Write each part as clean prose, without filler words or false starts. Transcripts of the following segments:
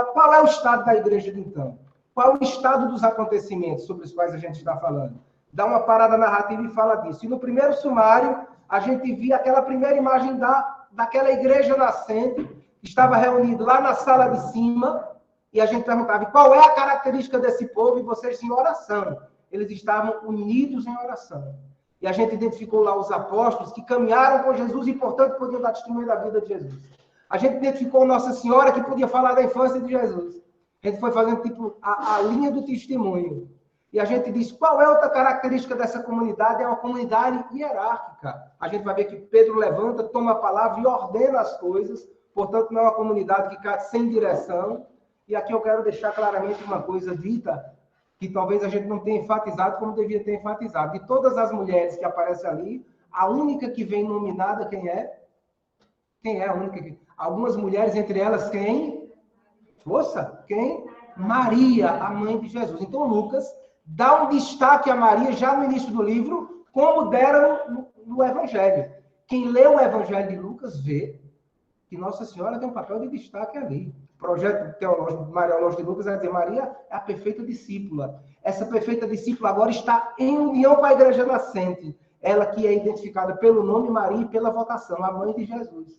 fala qual é o estado da igreja de então. Qual é o estado dos acontecimentos sobre os quais a gente está falando. Dá uma parada narrativa e fala disso. E no primeiro sumário, a gente via aquela primeira imagem daquela igreja nascente, que estava reunida lá na sala de cima, e a gente perguntava qual é a característica desse povo, e vocês em oração. Eles estavam unidos em oração. E a gente identificou lá os apóstolos que caminharam com Jesus e, portanto, podiam dar testemunho da vida de Jesus. A gente identificou Nossa Senhora, que podia falar da infância de Jesus. A gente foi fazendo tipo a linha do testemunho. E a gente diz, qual é outra característica dessa comunidade? É uma comunidade hierárquica. A gente vai ver que Pedro levanta, toma a palavra e ordena as coisas. Portanto, não é uma comunidade que cai sem direção. E aqui eu quero deixar claramente uma coisa dita, que talvez a gente não tenha enfatizado como devia ter enfatizado. De todas as mulheres que aparecem ali, a única que vem nominada, quem é? Quem é a única que... Algumas mulheres, entre elas, quem? Força? Quem? Maria, a mãe de Jesus. Então, Lucas dá um destaque a Maria já no início do livro, como deram no Evangelho. Quem lê o Evangelho de Lucas vê que Nossa Senhora tem um papel de destaque ali. O projeto teológico mariológico de Lucas vai dizer, Maria é a perfeita discípula. Essa perfeita discípula agora está em união com a igreja nascente. Ela que é identificada pelo nome Maria e pela vocação, a mãe de Jesus.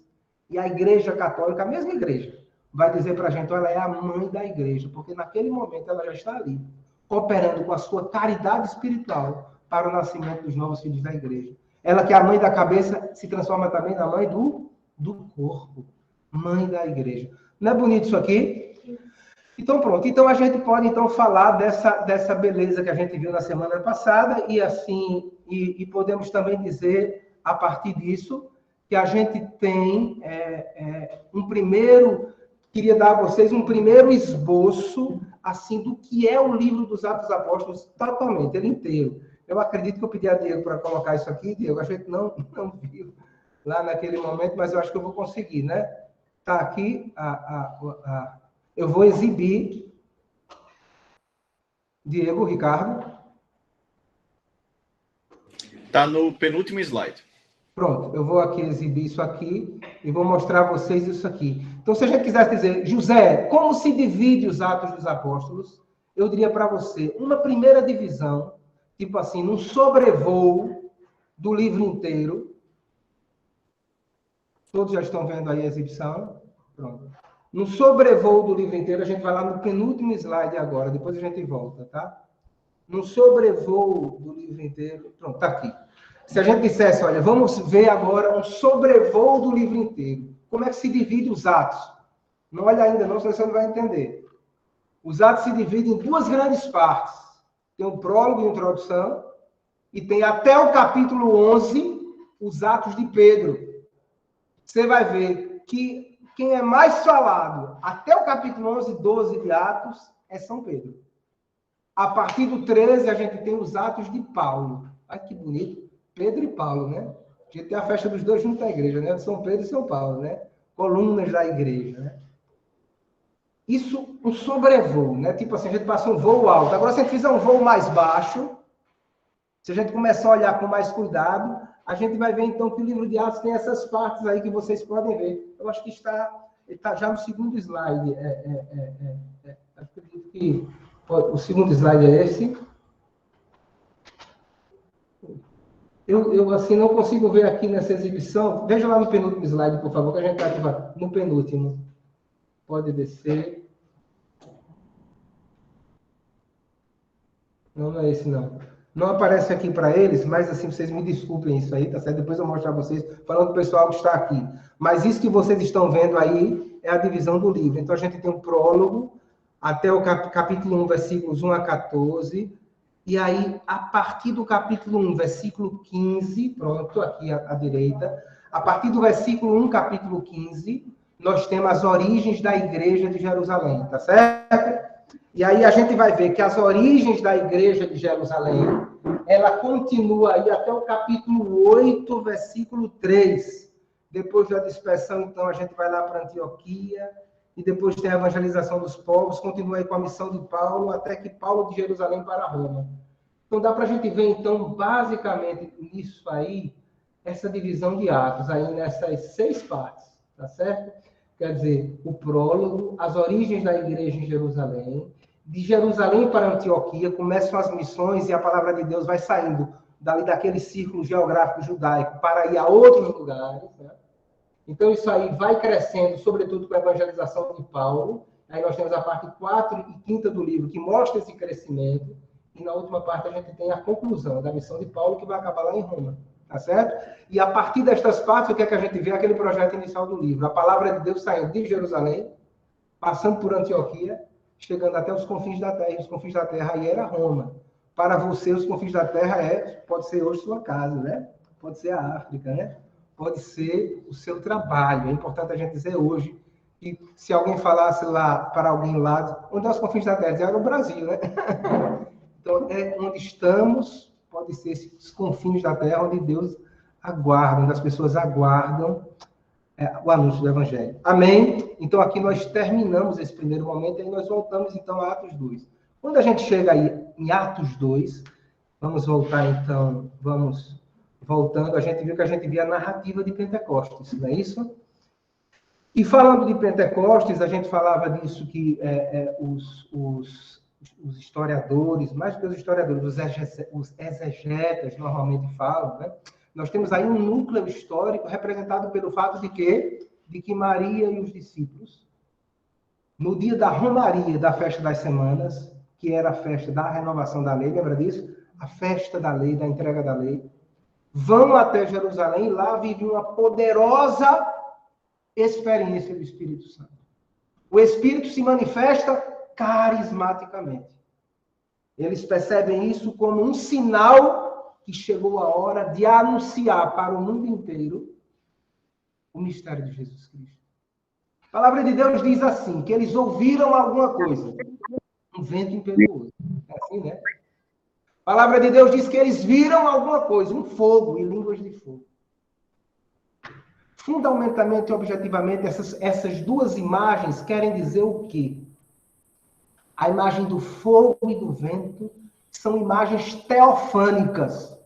E a igreja católica, a mesma igreja, vai dizer para a gente, ela é a mãe da igreja, porque naquele momento ela já está ali, cooperando com a sua caridade espiritual para o nascimento dos novos filhos da igreja. Ela que é a mãe da cabeça, se transforma também na mãe do corpo, mãe da igreja. Não é bonito isso aqui? Então, pronto. Então, a gente pode, então, falar dessa beleza que a gente viu na semana passada e, assim, e podemos também dizer, a partir disso, que a gente tem queria dar a vocês um primeiro esboço, assim, do que é o livro dos Atos dos Apóstolos, totalmente, ele inteiro. Eu acredito que eu pedi a Diego para colocar isso aqui, Diego, a gente não viu lá naquele momento, mas eu acho que eu vou conseguir, né? Está aqui, eu vou exibir, Diego, Ricardo. Está no penúltimo slide. Pronto, eu vou aqui exibir isso aqui e vou mostrar a vocês isso aqui. Então, se a gente quisesse dizer, José, como se divide os Atos dos Apóstolos? Eu diria para você, uma primeira divisão, tipo assim, num sobrevoo do livro inteiro. Todos já estão vendo aí a exibição? Pronto. No sobrevoo do livro inteiro, a gente vai lá no penúltimo slide agora, depois a gente volta, tá? No sobrevoo do livro inteiro, pronto, tá aqui. Se a gente dissesse, olha, vamos ver agora um sobrevoo do livro inteiro. Como é que se divide os Atos? Não olha ainda não, senão você não vai entender. Os Atos se dividem em duas grandes partes. Tem um prólogo e introdução, e tem até o capítulo 11, os Atos de Pedro. Você vai ver que quem é mais falado até o capítulo 11 e 12 de Atos é São Pedro. A partir do 13, a gente tem os Atos de Paulo. Olha que bonito. Pedro e Paulo, né? A gente tem a festa dos dois juntos da igreja, né? São Pedro e São Paulo, né? Colunas da igreja, né? Isso, um sobrevoo, né? Tipo assim, a gente passa um voo alto. Agora, se a gente fizer um voo mais baixo, se a gente começar a olhar com mais cuidado, a gente vai ver, então, que o livro de Atos tem essas partes aí que vocês podem ver. Eu acho que está já no segundo slide. Acredito que o segundo slide é esse. Eu, assim, não consigo ver aqui nessa exibição. Veja lá no penúltimo slide, por favor, que a gente está aqui no penúltimo. Pode descer. Não é esse, não. Não aparece aqui para eles, mas, assim, vocês me desculpem isso aí, tá certo? Depois eu mostro a vocês, falando do pessoal que está aqui. Mas isso que vocês estão vendo aí é a divisão do livro. Então, a gente tem um prólogo até o capítulo 1, versículos 1 a 14. E aí, a partir do capítulo 1, versículo 15, pronto, aqui à direita, a partir do versículo 1, capítulo 15, nós temos as origens da igreja de Jerusalém, tá certo? E aí a gente vai ver que as origens da igreja de Jerusalém, ela continua aí até o capítulo 8, versículo 3. Depois da dispersão, então, a gente vai lá para Antioquia, e depois tem a evangelização dos povos, continua aí com a missão de Paulo, até que Paulo de Jerusalém para Roma. Então, dá para a gente ver, então, basicamente, nisso aí, essa divisão de Atos, aí nessas 6 partes, tá certo? quer dizer, o prólogo, as origens da igreja em Jerusalém. De Jerusalém para Antioquia começam as missões e a palavra de Deus vai saindo daquele círculo geográfico judaico para ir a outros lugares. Né? Então, isso aí vai crescendo, sobretudo com a evangelização de Paulo. Aí nós temos a parte 4 e 5 do livro, que mostra esse crescimento. E na última parte a gente tem a conclusão da missão de Paulo, que vai acabar lá em Roma. Tá certo? E a partir destas partes, o que é que a gente vê? Aquele projeto inicial do livro. A palavra de Deus saindo de Jerusalém, passando por Antioquia, chegando até os confins da terra. E os confins da terra aí era Roma. Para você, os confins da terra pode ser hoje sua casa, né? Pode ser a África, né? Pode ser o seu trabalho. É importante a gente dizer hoje que se alguém falasse lá para alguém lá, onde é os confins da terra? Era o Brasil, né? Então, é onde estamos, pode ser esses confins da terra, onde Deus aguarda, onde as pessoas aguardam o anúncio do Evangelho. Amém? Então, aqui nós terminamos esse primeiro momento e aí nós voltamos, então, a Atos 2. Quando a gente chega aí em Atos 2, vamos voltar, então, voltando, a gente viu que a gente via a narrativa de Pentecostes, não é isso? E falando de Pentecostes, a gente falava disso que os historiadores, mais do que os historiadores, os exegetas normalmente falam, né? Nós temos aí um núcleo histórico representado pelo fato de que Maria e os discípulos, no dia da Romaria, da festa das semanas, que era a festa da renovação da lei, lembra disso? A festa da lei, da entrega da lei, vão até Jerusalém e lá vivem uma poderosa experiência do Espírito Santo. O Espírito se manifesta carismaticamente. Eles percebem isso como um sinal que chegou a hora de anunciar para o mundo inteiro o mistério de Jesus Cristo. A palavra de Deus diz assim, que eles ouviram alguma coisa. Um vento impetuoso. É assim, né? A palavra de Deus diz que eles viram alguma coisa, um fogo e línguas de fogo. Fundamentalmente e objetivamente, essas duas imagens querem dizer o quê? A imagem do fogo e do vento são imagens teofânicas.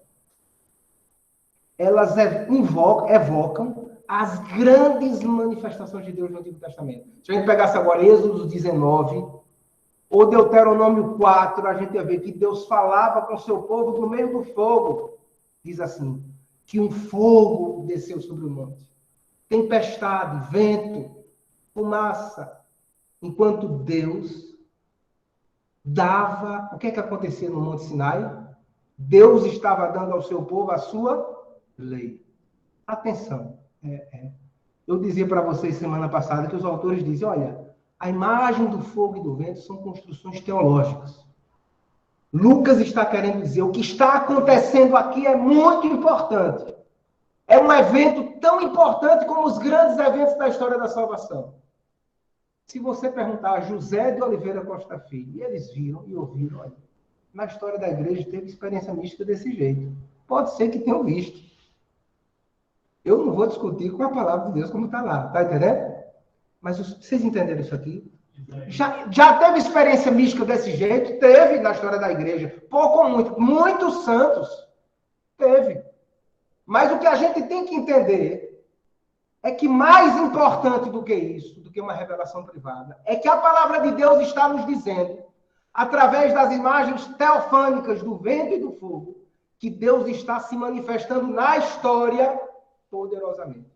Elas evocam as grandes manifestações de Deus no Antigo Testamento. Se a gente pegasse agora Êxodo 19 ou Deuteronômio 4, a gente ia ver que Deus falava com o seu povo no meio do fogo. Diz assim, que um fogo desceu sobre o monte. Tempestade, vento, fumaça. Enquanto Deus dava... O que é que acontecia no Monte Sinai? Deus estava dando ao seu povo a sua lei. Atenção. Eu dizia para vocês semana passada que os autores dizem, olha, a imagem do fogo e do vento são construções teológicas. Lucas está querendo dizer, o que está acontecendo aqui é muito importante. É um evento tão importante como os grandes eventos da história da salvação. Se você perguntar a José de Oliveira Costa Filho, e eles viram e ouviram, olha, na história da igreja teve experiência mística desse jeito. Pode ser que tenham visto. Eu não vou discutir com a palavra de Deus como está lá, tá entendendo? Mas vocês entenderam isso aqui? Já teve experiência mística desse jeito? Teve na história da igreja. Pouco ou muito. Muitos santos. Teve. Mas o que a gente tem que entender é que mais importante do que isso, do que uma revelação privada, é que a palavra de Deus está nos dizendo, através das imagens teofânicas do vento e do fogo, que Deus está se manifestando na história poderosamente.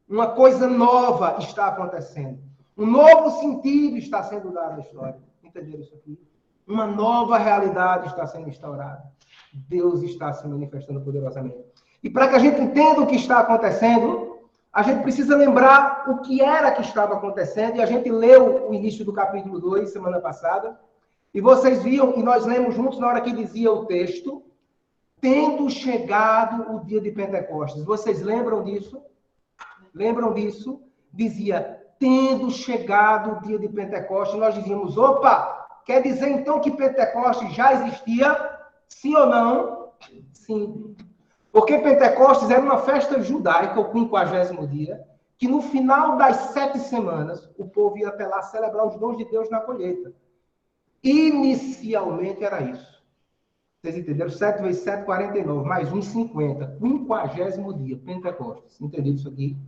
Uma coisa nova está acontecendo. Um novo sentido está sendo dado à história. Entenderam isso aqui? Uma nova realidade está sendo instaurada. Deus está se manifestando poderosamente. E para que a gente entenda o que está acontecendo, a gente precisa lembrar o que era que estava acontecendo. E a gente leu o início do capítulo 2, semana passada. E vocês viam, e nós lemos juntos na hora que dizia o texto, tendo chegado o dia de Pentecostes. Vocês lembram disso? Lembram disso? Dizia, tendo chegado o dia de Pentecostes, nós dizíamos, opa, quer dizer então que Pentecostes já existia? Sim ou não? Sim. Porque Pentecostes era uma festa judaica, o 50º dia, que no final das 7 semanas, o povo ia até lá celebrar os dons de Deus na colheita. Inicialmente era isso. Vocês entenderam? 7 vezes 7, 49, mais 1, 50. 50º dia, Pentecostes. Entenderam isso aqui?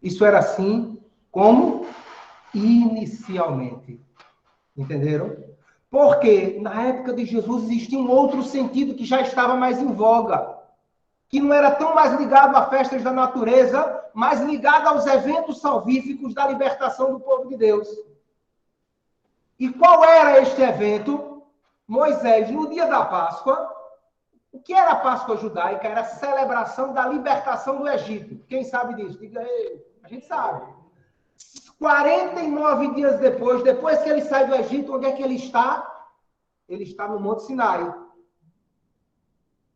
Isso era assim como inicialmente. Entenderam? Porque na época de Jesus existia um outro sentido que já estava mais em voga, que não era tão mais ligado a festas da natureza, mas ligado aos eventos salvíficos da libertação do povo de Deus. E qual era este evento? Moisés, no dia da Páscoa, o que era a Páscoa judaica? Era a celebração da libertação do Egito. Quem sabe disso? Diga aí. A gente sabe. 49 dias depois que ele sai do Egito, onde é que ele está? Ele está no Monte Sinai.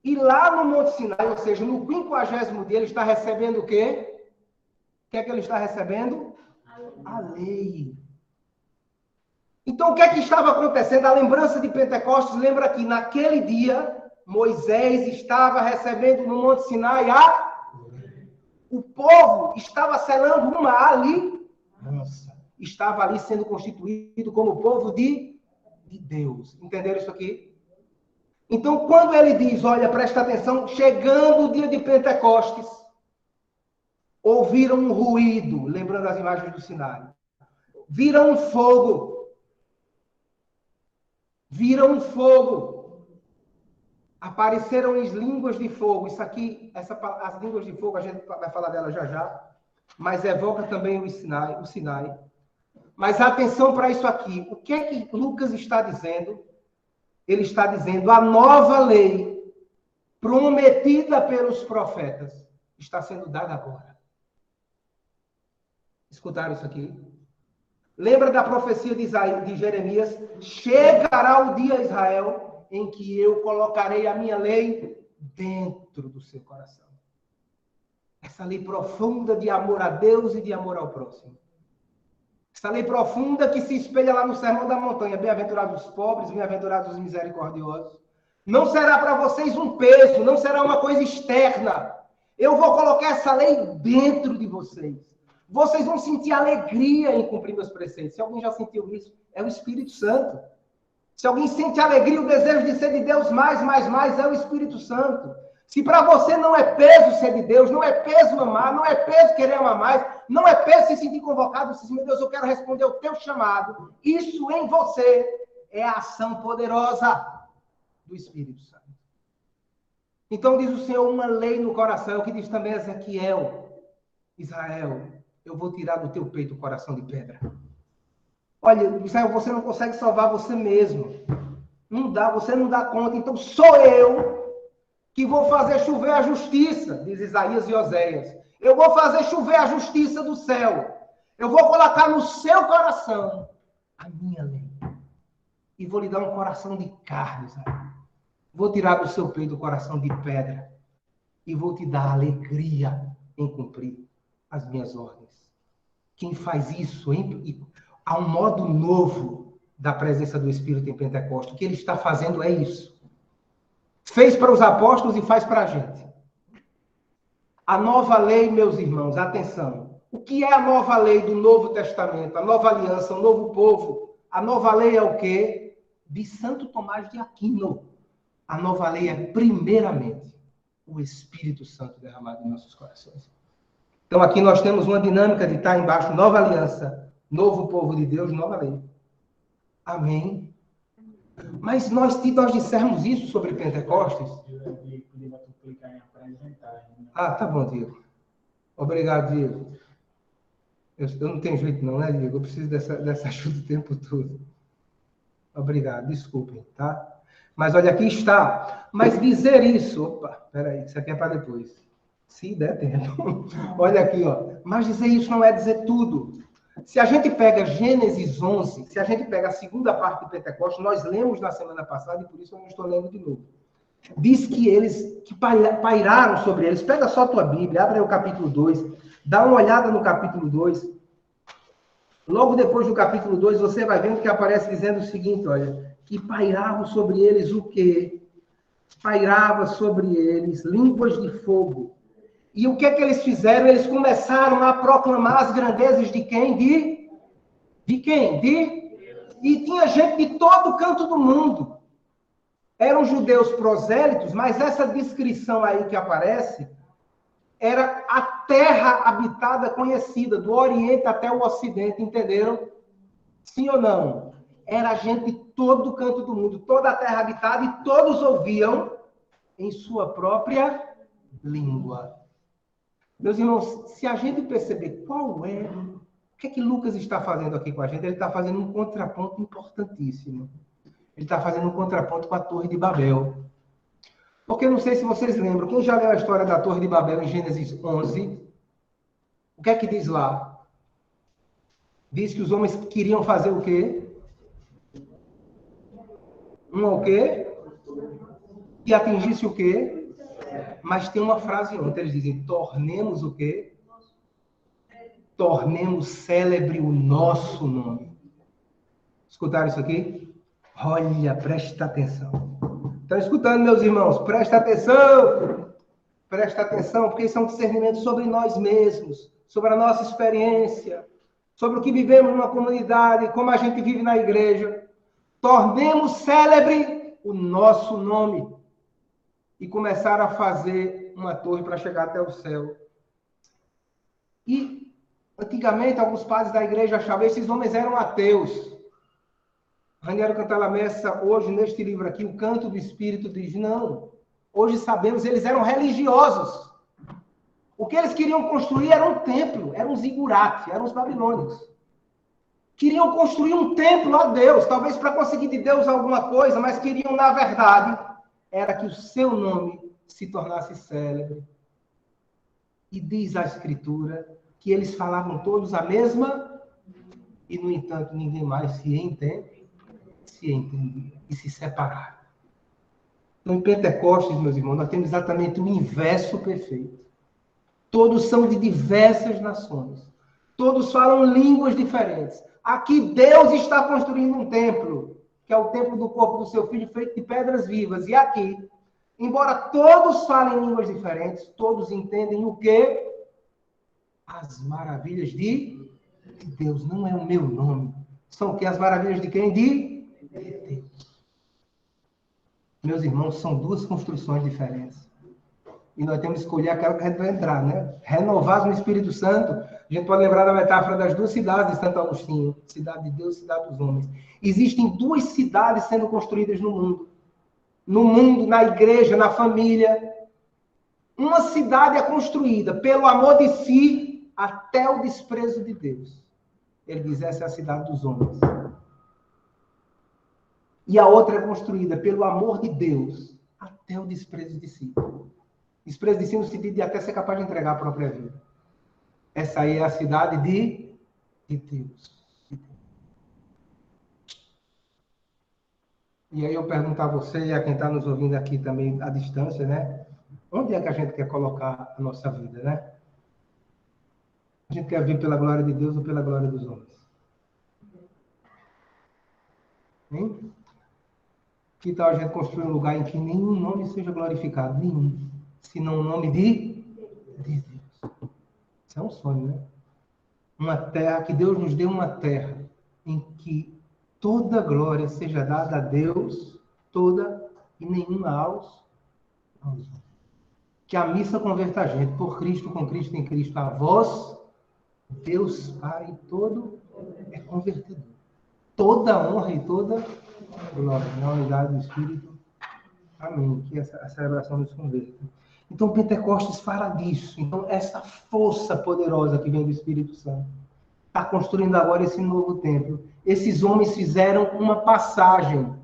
E lá no Monte Sinai, ou seja, no 50º dia, ele está recebendo o quê? O que é que ele está recebendo? A lei. Então, o que é que estava acontecendo? A lembrança de Pentecostes lembra que naquele dia, Moisés estava recebendo no Monte Sinai o povo estava selando uma aliança. Estava ali sendo constituído como povo de Deus. Entenderam isso aqui? Então, quando ele diz, olha, presta atenção, chegando o dia de Pentecostes, ouviram um ruído, lembrando as imagens do Sinai. Viram um fogo. Viram um fogo. Apareceram as línguas de fogo. Isso aqui, as línguas de fogo, a gente vai falar dela já já, mas evoca também o Sinai. Mas atenção para isso aqui. O que é que Lucas está dizendo? Ele está dizendo a nova lei prometida pelos profetas está sendo dada agora. Escutaram isso aqui? Lembra da profecia de Jeremias? Chegará o dia, Israel, em que eu colocarei a minha lei dentro do seu coração. Essa lei profunda de amor a Deus e de amor ao próximo. Essa lei profunda que se espelha lá no Sermão da Montanha. Bem-aventurados os pobres, bem-aventurados os misericordiosos. Não será para vocês um peso, não será uma coisa externa. Eu vou colocar essa lei dentro de vocês. Vocês vão sentir alegria em cumprir meus preceitos. Se alguém já sentiu isso, é o Espírito Santo. Se alguém sente alegria, o desejo de ser de Deus mais, é o Espírito Santo. Se para você não é peso ser de Deus, não é peso amar, não é peso querer amar mais, não é peso se sentir convocado, se meu Deus, eu quero responder o teu chamado, isso em você é a ação poderosa do Espírito Santo. Então diz o Senhor uma lei no coração, que diz também Ezequiel, Israel, eu vou tirar do teu peito o coração de pedra. Olha, Israel, você não consegue salvar você mesmo. Não dá, você não dá conta, então sou eu que vou fazer chover a justiça, diz Isaías e Oséias. Eu vou fazer chover a justiça do céu. Eu vou colocar no seu coração a minha lei. E vou lhe dar um coração de carne, sabe? Vou tirar do seu peito o coração de pedra. E vou te dar alegria em cumprir as minhas ordens. Quem faz isso, hein? Há um modo novo da presença do Espírito em Pentecostes. O que ele está fazendo é isso. Fez para os apóstolos e faz para a gente. A nova lei, meus irmãos, atenção. O que é a nova lei do Novo Testamento? A nova aliança, o novo povo. A nova lei é o quê? De Santo Tomás de Aquino. A nova lei é, primeiramente, o Espírito Santo derramado em nossos corações. Então, aqui nós temos uma dinâmica de estar embaixo, nova aliança, novo povo de Deus, nova lei. Amém? Mas nós dissermos isso sobre Pentecostes? Ah, tá bom, Diego. Obrigado, Diego. Eu não tenho jeito não, né, Diego? Eu preciso dessa ajuda o tempo todo. Obrigado, desculpem, tá? Mas olha, aqui está. Mas dizer isso... Opa, peraí, isso aqui é para depois. Se der tempo. Olha aqui, ó. Mas dizer isso não é dizer tudo. Se a gente pega Gênesis 11, se a gente pega a segunda parte de Pentecostes, nós lemos na semana passada e por isso eu não estou lendo de novo. Diz que eles, que pairaram sobre eles. Pega só a tua Bíblia, abre aí o capítulo 2, dá uma olhada no capítulo 2. Logo depois do capítulo 2, você vai vendo que aparece dizendo o seguinte, olha, que pairavam sobre eles o quê? Pairava sobre eles línguas de fogo. E o que é que eles fizeram? Eles começaram a proclamar as grandezas de quem? De quem? E tinha gente de todo canto do mundo. Eram judeus prosélitos, mas essa descrição aí que aparece era a terra habitada conhecida, do Oriente até o Ocidente, entenderam? Sim ou não? Era gente de todo canto do mundo, toda a terra habitada, e todos ouviam em sua própria língua. Meus irmãos, se a gente perceber o que é que Lucas está fazendo aqui com a gente, ele está fazendo um contraponto importantíssimo. Ele está fazendo um contraponto com a Torre de Babel. Porque não sei se vocês lembram, quem já leu a história da Torre de Babel em Gênesis 11, o que é que diz lá? Diz que os homens queriam fazer o quê? O quê? Que atingisse o quê? Mas tem uma frase ontem, eles dizem, tornemos o quê? Tornemos célebre o nosso nome. Escutaram isso aqui? Olha, presta atenção. Estão escutando, meus irmãos? Presta atenção! Presta atenção, porque isso é um discernimento sobre nós mesmos, sobre a nossa experiência, sobre o que vivemos numa comunidade, como a gente vive na igreja. Tornemos célebre o nosso nome. E começaram a fazer uma torre para chegar até o céu. E, antigamente, alguns padres da igreja achavam que esses homens eram ateus. Raniero Cantalamessa, hoje, neste livro aqui, O Canto do Espírito, diz, não. Hoje sabemos, eles eram religiosos. O que eles queriam construir era um templo, eram os zigurates, eram os babilônicos. Queriam construir um templo a Deus, talvez para conseguir de Deus alguma coisa, mas queriam, na verdade, era que o seu nome se tornasse célebre. E diz a Escritura que eles falavam todos a mesma, e, no entanto, ninguém mais se entendia e se separaram. Então, em Pentecostes, meus irmãos, nós temos exatamente o inverso perfeito. Todos são de diversas nações. Todos falam línguas diferentes. Aqui Deus está construindo um templo, que é o templo do corpo do seu Filho, feito de pedras vivas. E aqui, embora todos falem línguas diferentes, todos entendem o quê? As maravilhas de Deus. Não é o meu nome. São o quê? As maravilhas de quem? De Deus. Meus irmãos, são duas construções diferentes. E nós temos que escolher aquela que a gente vai entrar, né? Renovados no Espírito Santo. A gente pode lembrar da metáfora das duas cidades de Santo Agostinho. Cidade de Deus e cidade dos homens. Existem duas cidades sendo construídas no mundo. No mundo, na igreja, na família. Uma cidade é construída pelo amor de si até o desprezo de Deus. Ele diz, essa é a cidade dos homens. E a outra é construída pelo amor de Deus até o desprezo de si. Desprezo de si no sentido de até ser capaz de entregar a própria vida. Essa aí é a cidade de Deus. E aí eu pergunto a você e a quem está nos ouvindo aqui também à distância, né? Onde é que a gente quer colocar a nossa vida, né? A gente quer vir pela glória de Deus ou pela glória dos homens? Hein? Que tal a gente construir um lugar em que nenhum nome seja glorificado? Nenhum. Senão o nome de Deus. Isso é um sonho, né? Uma terra, que Deus nos dê uma terra em que toda glória seja dada a Deus, toda e nenhuma aos homens. Que a missa converta a gente por Cristo, com Cristo, em Cristo, a vós, Deus Pai todo é convertedor. Toda honra e toda glória, na unidade do Espírito. Amém. Que a celebração nos converta. Então, Pentecostes fala disso. Então, essa força poderosa que vem do Espírito Santo está construindo agora esse novo templo. Esses homens fizeram uma passagem.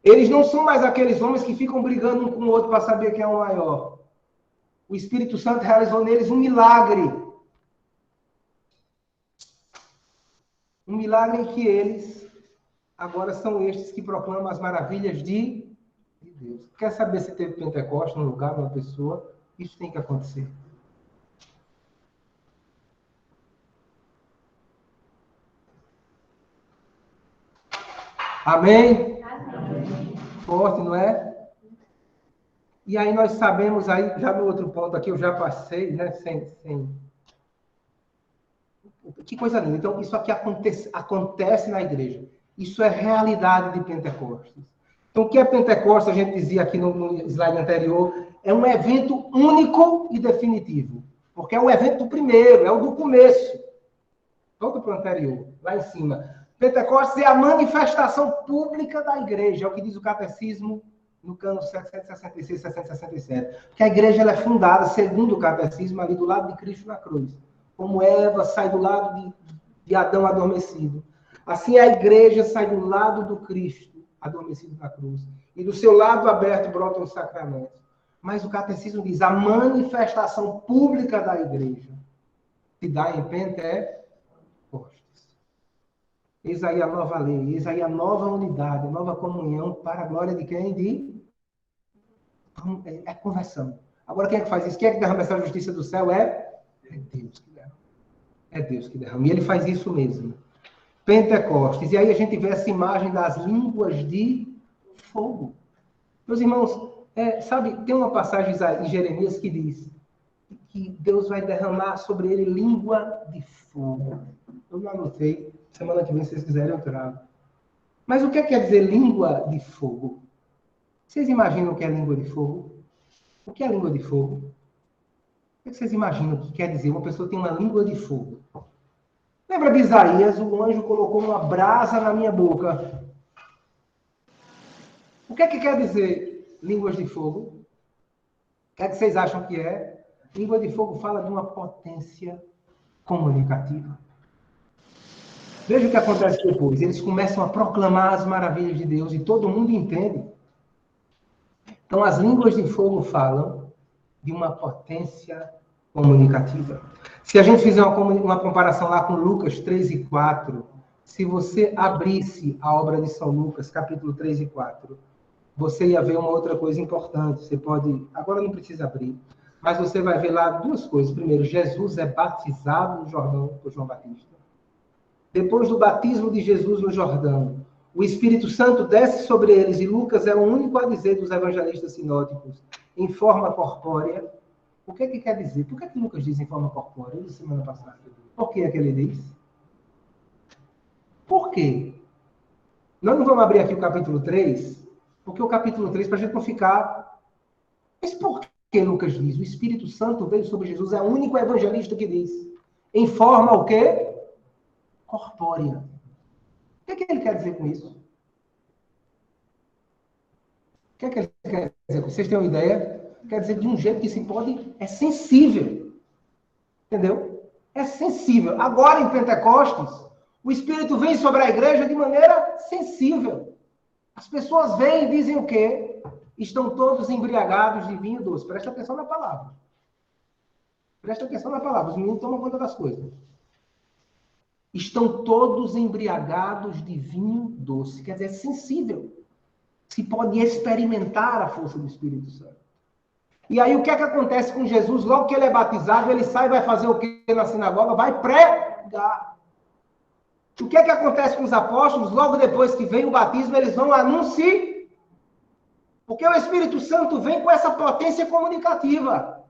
Eles não são mais aqueles homens que ficam brigando um com o outro para saber quem é o maior. O Espírito Santo realizou neles um milagre. Um milagre em que eles agora são estes que proclamam as maravilhas de Deus. Quer saber se teve Pentecostes num lugar, numa pessoa? Isso tem que acontecer. Amém? Amém. Forte, não é? E aí nós sabemos, aí já no outro ponto aqui, eu já passei, né? Que coisa linda. Então, isso aqui acontece na igreja. Isso é realidade de Pentecostes. Então, o que é Pentecostes? A gente dizia aqui no slide anterior, é um evento único e definitivo. Porque é o evento primeiro, é o do começo. Todo para o anterior, lá em cima. Pentecostes é a manifestação pública da igreja, é o que diz o catecismo no cano 766, 767. Porque a igreja ela é fundada, segundo o catecismo, ali do lado de Cristo na cruz. Como Eva sai do lado de Adão adormecido. Assim a igreja sai do lado do Cristo adormecido na cruz. E do seu lado aberto brotam os sacramentos. Mas o catecismo diz a manifestação pública da igreja se dá em Pentecostes. Eis aí a nova lei, eis aí a nova unidade, a nova comunhão para a glória de quem? É conversão. Agora quem é que faz isso? Quem é que derrama essa justiça do céu? É Deus que derrama. É Deus que derrama. E ele faz isso mesmo. Pentecostes. E aí a gente vê essa imagem das línguas de fogo. Meus irmãos, sabe, tem uma passagem em Jeremias que diz que Deus vai derramar sobre ele língua de fogo. Eu não anotei. Semana que vem, se vocês quiserem, eu trago. Mas o que quer dizer língua de fogo? Vocês imaginam o que é língua de fogo? O que é língua de fogo? O que vocês imaginam o que quer dizer? Uma pessoa tem uma língua de fogo. Lembra de Isaías? O anjo colocou uma brasa na minha boca. O que quer dizer línguas de fogo? O que vocês acham que é? Língua de fogo fala de uma potência comunicativa. Veja o que acontece depois. Eles começam a proclamar as maravilhas de Deus e todo mundo entende. Então, as línguas de fogo falam de uma potência comunicativa. Se a gente fizer uma comparação lá com Lucas 3 e 4, se você abrisse a obra de São Lucas, capítulo 3 e 4, você ia ver uma outra coisa importante. Você pode... Agora não precisa abrir. Mas você vai ver lá duas coisas. Primeiro, Jesus é batizado no Jordão por João Batista. Depois do batismo de Jesus no Jordão, o Espírito Santo desce sobre eles, e Lucas é o único a dizer dos evangelistas sinóticos, em forma corpórea. O que quer dizer? Por que Lucas diz em forma corpórea? Eu disse semana passada. Por que é que ele diz? Por quê? Nós não vamos abrir aqui o capítulo 3, porque o capítulo 3, para a gente não ficar... Mas por que Lucas diz? O Espírito Santo veio sobre Jesus, é o único evangelista que diz. Em forma o quê? Corpórea. O que ele quer dizer com isso? O que ele quer dizer? Vocês têm uma ideia? Quer dizer de um jeito que se pode... É sensível. Entendeu? É sensível. Agora, em Pentecostes, o Espírito vem sobre a igreja de maneira sensível. As pessoas vêm e dizem o quê? Estão todos embriagados de vinho doce. Presta atenção na palavra. Presta atenção na palavra. Os meninos tomam conta das coisas. Estão todos embriagados de vinho doce. Quer dizer, é sensível. Se pode experimentar a força do Espírito Santo. E aí, o que acontece com Jesus? Logo que ele é batizado, ele sai e vai fazer o que na sinagoga? Vai pregar. O que acontece com os apóstolos? Logo depois que vem o batismo, eles vão anunciar. Porque o Espírito Santo vem com essa potência comunicativa.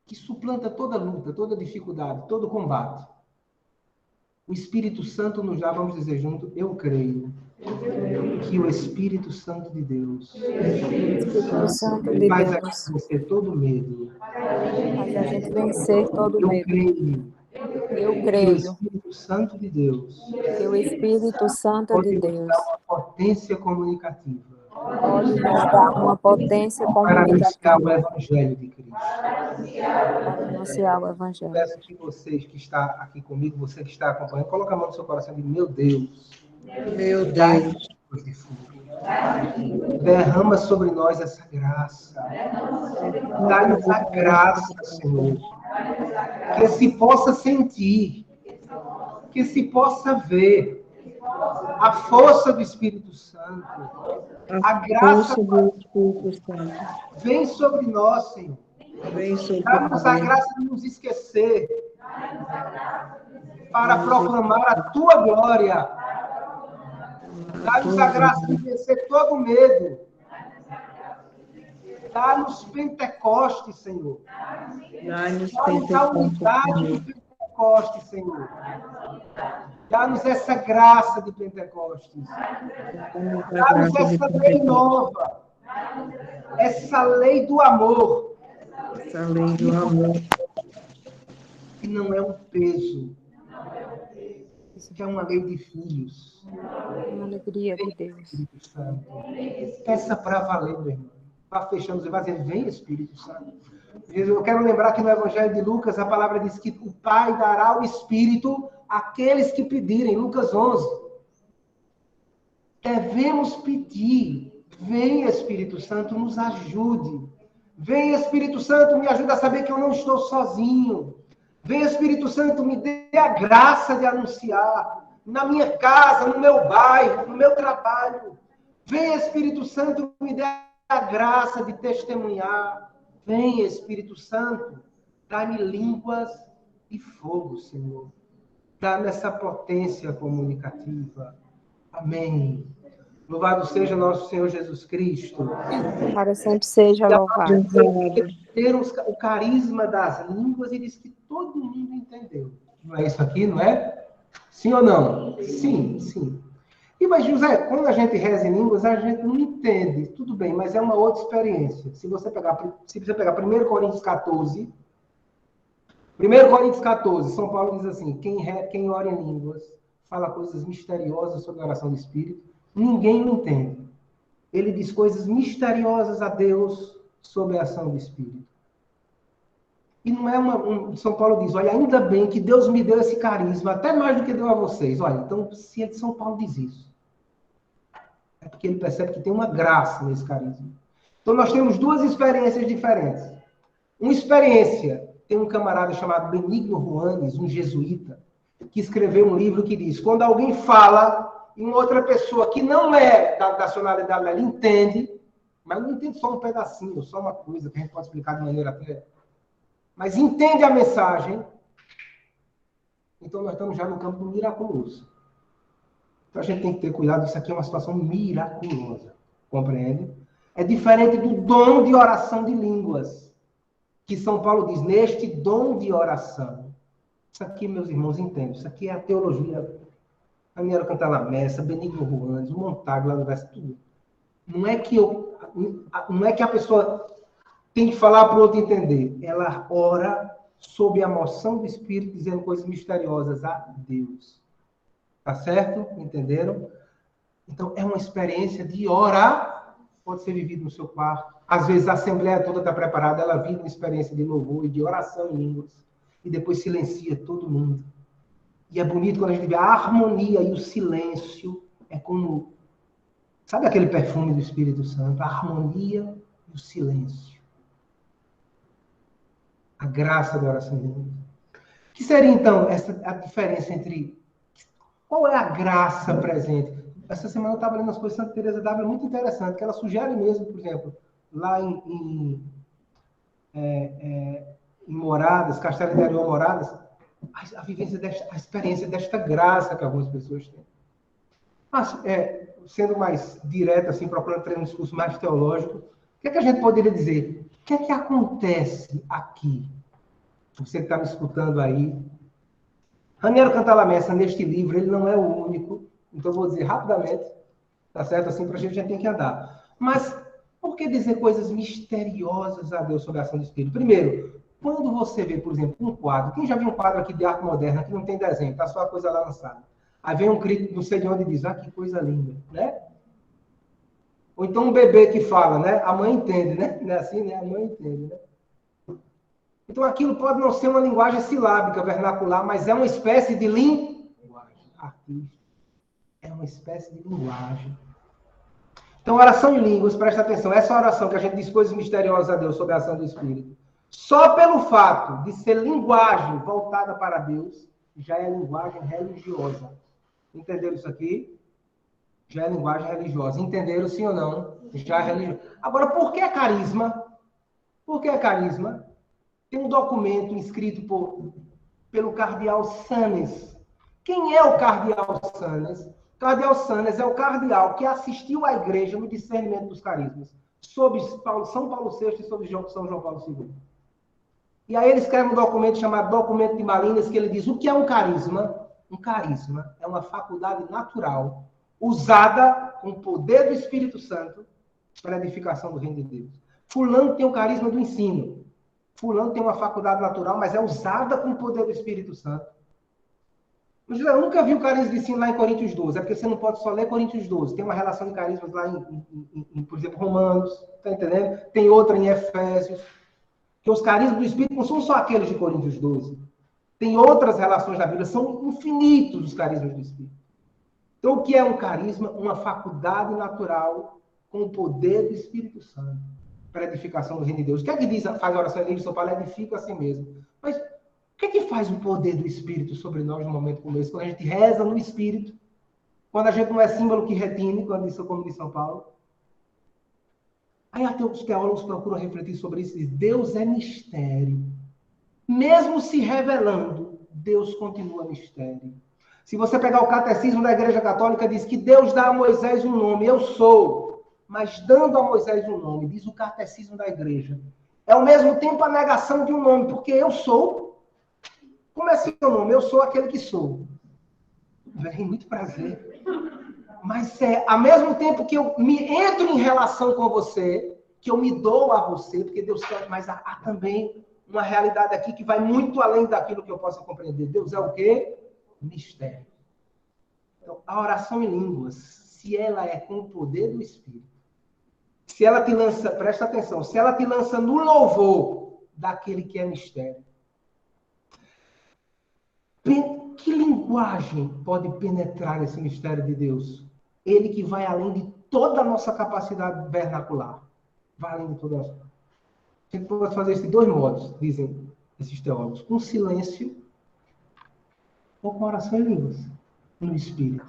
Que suplanta toda luta, toda dificuldade, todo combate. O Espírito Santo nos dá, vamos dizer junto, eu creio que o Espírito Santo de Deus faz a gente vencer todo medo. Faz a gente vencer todo Eu medo. creio Eu que o creio Espírito Santo de Deus que o Espírito Santo pode de nos Deus dar uma potência comunicativa pode nos dar uma potência para anunciar o comunicativa Evangelho de Cristo. para anunciar o Evangelho. Peço que vocês que estão aqui comigo, você que está acompanhando, coloque a mão no seu coração e diga, meu Deus, derrama sobre nós essa graça. Dá-nos a graça, Senhor. Que se possa sentir, que se possa ver a força do Espírito Santo. A graça do Espírito Santo. vem sobre nós, Senhor. Dá-nos a graça de nos esquecer para proclamar a Tua glória. Dá-nos a graça de vencer todo medo. Dá-nos Pentecostes, Senhor. Dá-nos a unidade de Pentecostes, Senhor. Dá-nos essa graça de Pentecostes. Dá-nos essa lei nova. Essa lei do amor. Essa lei do amor. Que não é um peso. Que é uma lei de filhos. Uma alegria de Deus. Espírito Santo. Peça para valer, meu irmão. Para fechando, você vai dizer, vem Espírito Santo. Eu quero lembrar que no Evangelho de Lucas, a palavra diz que o Pai dará o Espírito àqueles que pedirem. Lucas 11. Devemos pedir. Vem Espírito Santo, nos ajude. Vem Espírito Santo, me ajude a saber que eu não estou sozinho. Vem Espírito Santo, me dê a graça de anunciar. Na minha casa, no meu bairro, no meu trabalho. Vem Espírito Santo, me dê a graça de testemunhar. Vem Espírito Santo, dá-me línguas e fogo, Senhor. Dá-me essa potência comunicativa. Amém. Louvado seja nosso Senhor Jesus Cristo. Para sempre seja louvado. Ter o carisma das línguas e diz que todo mundo entendeu. Não é isso aqui, não é? Sim ou não? Sim, sim. E mas, José, quando a gente reza em línguas, a gente não entende. Tudo bem, mas é uma outra experiência. Se você pegar 1 Coríntios 14, 1 Coríntios 14, São Paulo diz assim, quem ora em línguas fala coisas misteriosas sobre a oração do Espírito, ninguém o entende. Ele diz coisas misteriosas a Deus sobre a ação do Espírito. E não é São Paulo diz, olha, ainda bem que Deus me deu esse carisma, até mais do que deu a vocês. Olha, então, se São Paulo diz isso, é porque ele percebe que tem uma graça nesse carisma. Então, nós temos duas experiências diferentes. Uma experiência, tem um camarada chamado Benigno Juanes, um jesuíta, que escreveu um livro que diz, quando alguém fala em outra pessoa que não é da nacionalidade, ela entende, mas não entende só um pedacinho, só uma coisa, que a gente pode explicar de maneira até... Mas entende a mensagem, então nós estamos já no campo do miraculoso. Então a gente tem que ter cuidado, isso aqui é uma situação miraculosa, compreende? É diferente do dom de oração de línguas, que São Paulo diz, neste dom de oração. Isso aqui, meus irmãos, entendem, isso aqui é a teologia, Daniel Cantalamessa, Benigno Juanes, o Montague lá no verso tudo. Não é que a pessoa tem que falar para o outro entender. Ela ora sob a moção do Espírito, dizendo coisas misteriosas a Deus. Tá certo? Entenderam? Então, é uma experiência de orar, pode ser vivido no seu quarto. Às vezes, a assembleia toda está preparada, ela vive uma experiência de louvor e de oração em línguas. E depois silencia todo mundo. E é bonito quando a gente vê a harmonia e o silêncio. É como... Sabe aquele perfume do Espírito Santo? A harmonia e o silêncio. A graça da oração de Deus. O que seria, então, a diferença entre... Qual é a graça presente? Essa semana eu estava lendo as coisas de Santa Teresa d'Ávila, muito interessante, que ela sugere mesmo, por exemplo, lá em Moradas, Castelo Interior Moradas, a vivência a experiência desta graça que algumas pessoas têm. Mas, sendo mais direto, assim, procurando ter um discurso mais teológico, o que é que a gente poderia dizer? O que é que acontece aqui? Você que está me escutando aí. Raniero Cantalamessa, neste livro, ele não é o único, então eu vou dizer rapidamente, tá certo? Assim, para a gente já tem que andar. Mas, por que dizer coisas misteriosas a Deus sobre a ação do Espírito? Primeiro, quando você vê, por exemplo, um quadro, quem já viu um quadro aqui de arte moderna, que não tem desenho, tá só a coisa lá lançada. Aí vem um crítico, não sei de onde, e diz, que coisa linda, né? Ou então um bebê que fala, né? A mãe entende, né? Não é assim, né? A mãe entende, né? Então aquilo pode não ser uma linguagem silábica, vernacular, mas é uma espécie de linguagem artística. É uma espécie de linguagem. Então, oração em línguas, presta atenção, essa oração que a gente diz coisas misteriosas a Deus sobre a ação do Espírito, só pelo fato de ser linguagem voltada para Deus, já é linguagem religiosa. Entenderam isso aqui? Já é linguagem religiosa. Entenderam, sim ou não? Já é religiosa. Agora, por que carisma? Por que carisma? Tem um documento escrito pelo cardeal Sanes. Quem é o cardeal Sanes? O cardeal Sanes é o cardeal que assistiu à igreja no discernimento dos carismas, sob São Paulo VI e sob São João Paulo II. E aí ele escreve um documento chamado Documento de Malinas, que ele diz o que é um carisma. Um carisma é uma faculdade natural usada com o poder do Espírito Santo para a edificação do reino de Deus. Fulano tem o carisma do ensino. Fulano tem uma faculdade natural, mas é usada com o poder do Espírito Santo. Mas eu nunca vi o carisma de ensino lá em Coríntios 12. É porque você não pode só ler Coríntios 12. Tem uma relação de carismas lá por exemplo, Romanos. Está entendendo? Tem outra em Efésios. Que os carismas do Espírito não são só aqueles de Coríntios 12. Tem outras relações na Bíblia. São infinitos os carismas do Espírito. Então, o que é um carisma? Uma faculdade natural com o poder do Espírito Santo para a edificação do reino de Deus. O que é que diz, faz a oração livre, São Paulo edifica a si mesmo. Mas o que é que faz o poder do Espírito sobre nós no momento como esse? Quando a gente reza no Espírito, quando a gente não é símbolo que retine, como diz São Paulo. Aí até os teólogos procuram refletir sobre isso e dizem, Deus é mistério. Mesmo se revelando, Deus continua mistério. Se você pegar o catecismo da Igreja Católica, diz que Deus dá a Moisés um nome, eu sou. Mas dando a Moisés um nome, diz o catecismo da Igreja, é ao mesmo tempo a negação de um nome, porque eu sou. Como é seu nome? Eu sou aquele que sou. Vem muito prazer. Mas é ao mesmo tempo que eu me entro em relação com você, que eu me dou a você, porque Deus quer, mas há também uma realidade aqui que vai muito além daquilo que eu possa compreender. Deus é o quê? Mistério. Então, a oração em línguas, se ela é com o poder do Espírito, se ela te lança, presta atenção, se ela te lança no louvor daquele que é mistério, que linguagem pode penetrar esse mistério de Deus? Ele que vai além de toda a nossa capacidade vernacular. Vai além de toda a nossa. A gente pode fazer isso de dois modos, dizem esses teólogos. Com silêncio ou com oração em línguas, no Espírito.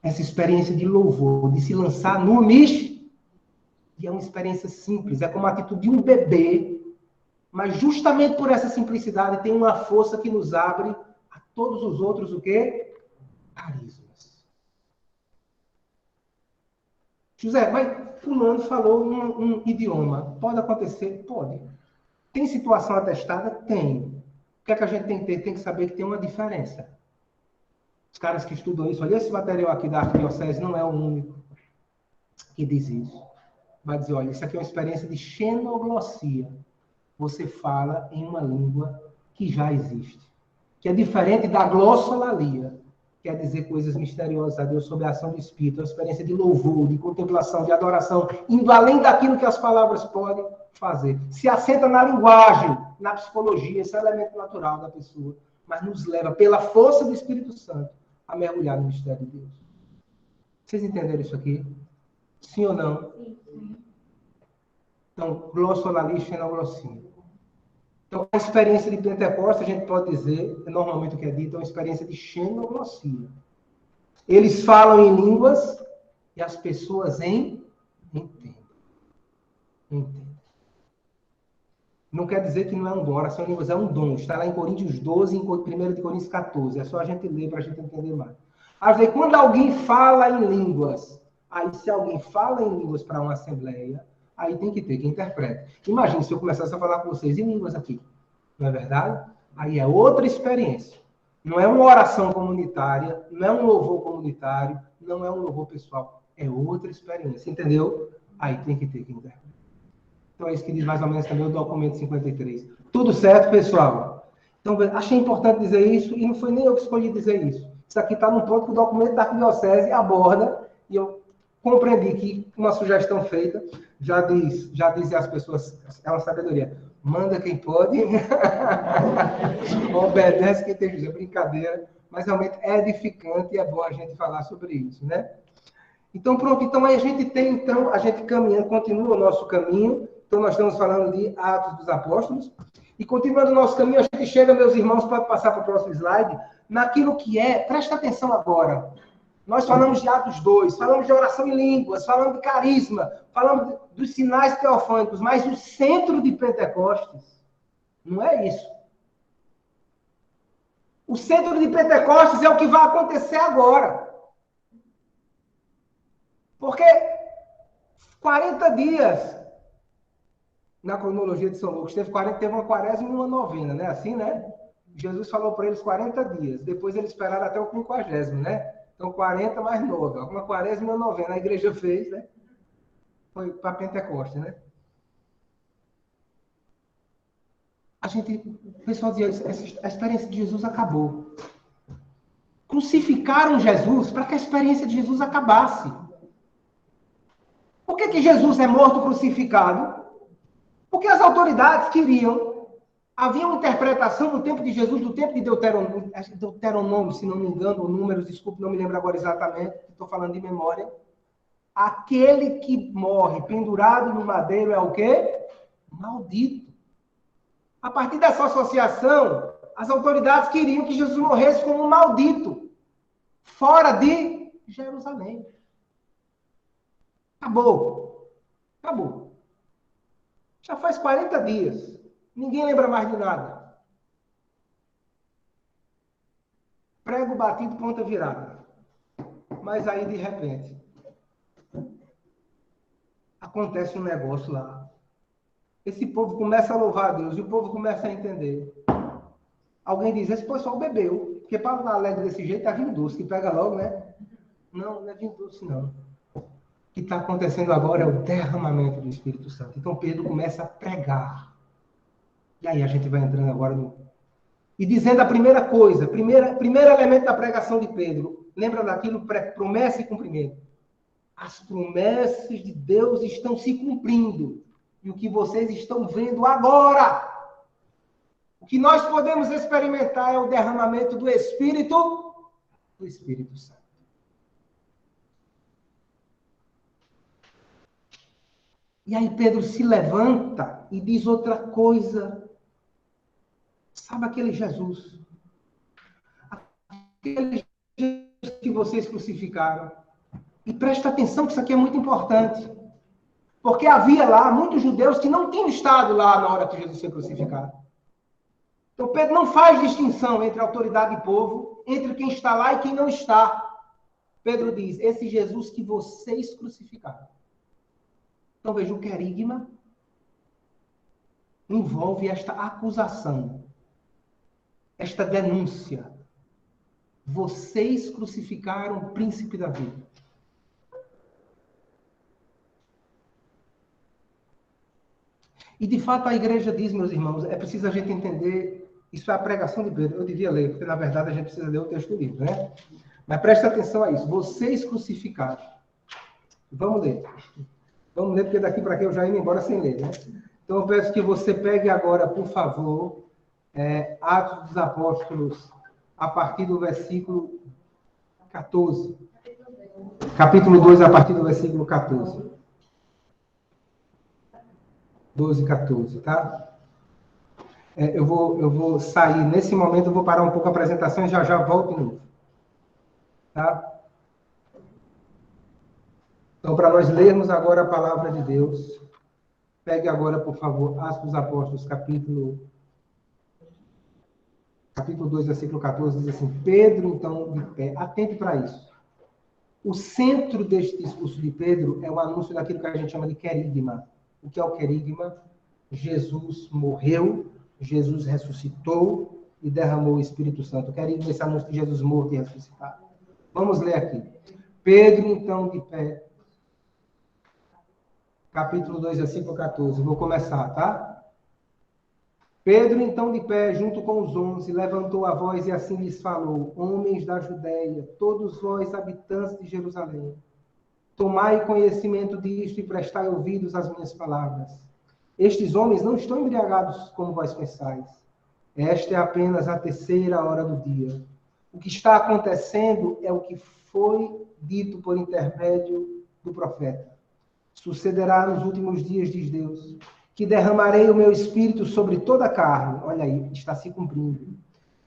Essa experiência de louvor, de se lançar no mistério, e é uma experiência simples, é como a atitude de um bebê, mas justamente por essa simplicidade tem uma força que nos abre a todos os outros, o quê? Carismas. José, mas fulano falou um idioma. Pode acontecer? Pode. Tem situação atestada? Tem. O que é que a gente tem que ter? Tem que saber que tem uma diferença. Os caras que estudam isso, olha, esse material aqui da Arquidiocese não é o único que diz isso. Vai dizer, olha, isso aqui é uma experiência de xenoglossia. Você fala em uma língua que já existe. Que é diferente da glossolalia. Quer dizer coisas misteriosas a Deus sobre a ação do Espírito. É uma experiência de louvor, de contemplação, de adoração, indo além daquilo que as palavras podem fazer. Se assenta na linguagem, na psicologia, esse é o elemento natural da pessoa. Mas nos leva, pela força do Espírito Santo, a mergulhar no mistério de Deus. Vocês entenderam isso aqui? Sim ou não? Sim. Então, glossolalia e xenoglossia. Então, a experiência de Pentecostes, a gente pode dizer, normalmente o que é dito, é uma experiência de xenoglossia. Eles falam em línguas e as pessoas entendem. Não quer dizer que não é um dom. Oração em línguas é um dom. Está lá em Coríntios 12 e em 1 de Coríntios 14. É só a gente ler para a gente entender mais. Às vezes, quando alguém fala em línguas, aí se alguém fala em línguas para uma assembleia, aí tem que ter quem interprete. Imagine se eu começasse a falar com vocês em línguas aqui. Não é verdade? Aí é outra experiência. Não é uma oração comunitária, não é um louvor comunitário, não é um louvor pessoal. É outra experiência. Entendeu? Aí tem que ter quem interprete. Então é isso que diz mais ou menos também o documento 53. Tudo certo, pessoal? Então, achei importante dizer isso, e não foi nem eu que escolhi dizer isso. Isso aqui está num ponto que o documento da Arquidiocese aborda, e eu compreendi que uma sugestão feita já dizem as pessoas, é uma sabedoria, manda quem pode, obedece quem tem que dizer, brincadeira, mas realmente é edificante e é bom a gente falar sobre isso, né? Então, pronto, então aí a gente caminhando, continua o nosso caminho, então nós estamos falando de Atos dos Apóstolos, e continuando o nosso caminho, a gente chega, meus irmãos, pode passar para o próximo slide, naquilo que é, presta atenção agora, nós falamos de Atos 2, falamos de oração em línguas, falamos de carisma, falamos dos sinais teofânicos, mas o centro de Pentecostes não é isso. O centro de Pentecostes é o que vai acontecer agora. Porque 40 dias, na cronologia de São Lucas, teve uma quaresma e uma novena, né? Assim, né? Jesus falou para eles 40 dias. Depois eles esperaram até o 50º, né? Então, 40 mais 9. Uma 40 e uma novena. A igreja fez, né? Foi para Pentecostes, né? O pessoal dizia, a experiência de Jesus acabou. Crucificaram Jesus para que a experiência de Jesus acabasse. Por que Jesus é morto crucificado? Porque as autoridades queriam. Havia uma interpretação no tempo de Jesus, do tempo de Deuteronômio, se não me engano, ou Números, desculpe, não me lembro agora exatamente, estou falando de memória. Aquele que morre pendurado no madeiro é o quê? Maldito. A partir dessa associação, as autoridades queriam que Jesus morresse como um maldito, fora de Jerusalém. Acabou. Acabou. Já faz 40 dias. Ninguém lembra mais de nada. Prego batido, ponta virada. Mas aí, de repente, acontece um negócio lá. Esse povo começa a louvar a Deus e o povo começa a entender. Alguém diz, esse pessoal bebeu. Porque para falar alegre desse jeito é vinho doce, que pega logo, né? Não, não é vinho doce, não. O que está acontecendo agora é o derramamento do Espírito Santo. Então Pedro começa a pregar. E aí a gente vai entrando agora no... E dizendo a primeira coisa, primeiro elemento da pregação de Pedro. Lembra daquilo, promessa e cumprimento. As promessas de Deus estão se cumprindo. E o que vocês estão vendo agora, o que nós podemos experimentar é o derramamento do Espírito Santo. E aí Pedro se levanta e diz outra coisa. Sabe aquele Jesus? Aquele Jesus que vocês crucificaram. E presta atenção que isso aqui é muito importante. Porque havia lá muitos judeus que não tinham estado lá na hora que Jesus foi crucificado. Então Pedro não faz distinção entre autoridade e povo, entre quem está lá e quem não está. Pedro diz, esse Jesus que vocês crucificaram. Então veja, o querigma envolve esta acusação, esta denúncia. Vocês crucificaram o príncipe da vida. E de fato a igreja diz, meus irmãos, é preciso a gente entender, isso é a pregação de Pedro, eu devia ler, porque na verdade a gente precisa ler o texto do livro, né? Mas presta atenção a isso, vocês crucificaram. Vamos ler. Vamos ler, porque daqui para aqui eu já ia embora sem ler, né? Então eu peço que você pegue agora, por favor, Atos dos Apóstolos, a partir do versículo 14. Capítulo 2, a partir do versículo 14. 12 e 14, tá? Eu vou sair, nesse momento eu vou parar um pouco a apresentação e já volto de novo. Tá? Então, para nós lermos agora a palavra de Deus, pegue agora, por favor, Atos dos Apóstolos, capítulo 2, versículo 14, diz assim, Pedro, então, de pé, atente para isso. O centro deste discurso de Pedro é o anúncio daquilo que a gente chama de querigma. O que é o querigma? Jesus morreu, Jesus ressuscitou e derramou o Espírito Santo. O querigma é esse anúncio de Jesus morto e ressuscitado. Vamos ler aqui. Pedro, então, de pé. Capítulo 2, versículo 14. Vou começar, tá? Pedro, então, de pé, junto com os 11, levantou a voz e assim lhes falou, homens da Judéia, todos vós, habitantes de Jerusalém, tomai conhecimento disto e prestai ouvidos às minhas palavras. Estes homens não estão embriagados como vós pensais. Esta é apenas a terceira hora do dia. O que está acontecendo é o que foi dito por intermédio do profeta. Sucederá nos últimos dias, diz Deus, que derramarei o meu espírito sobre toda a carne. Olha aí, está se cumprindo.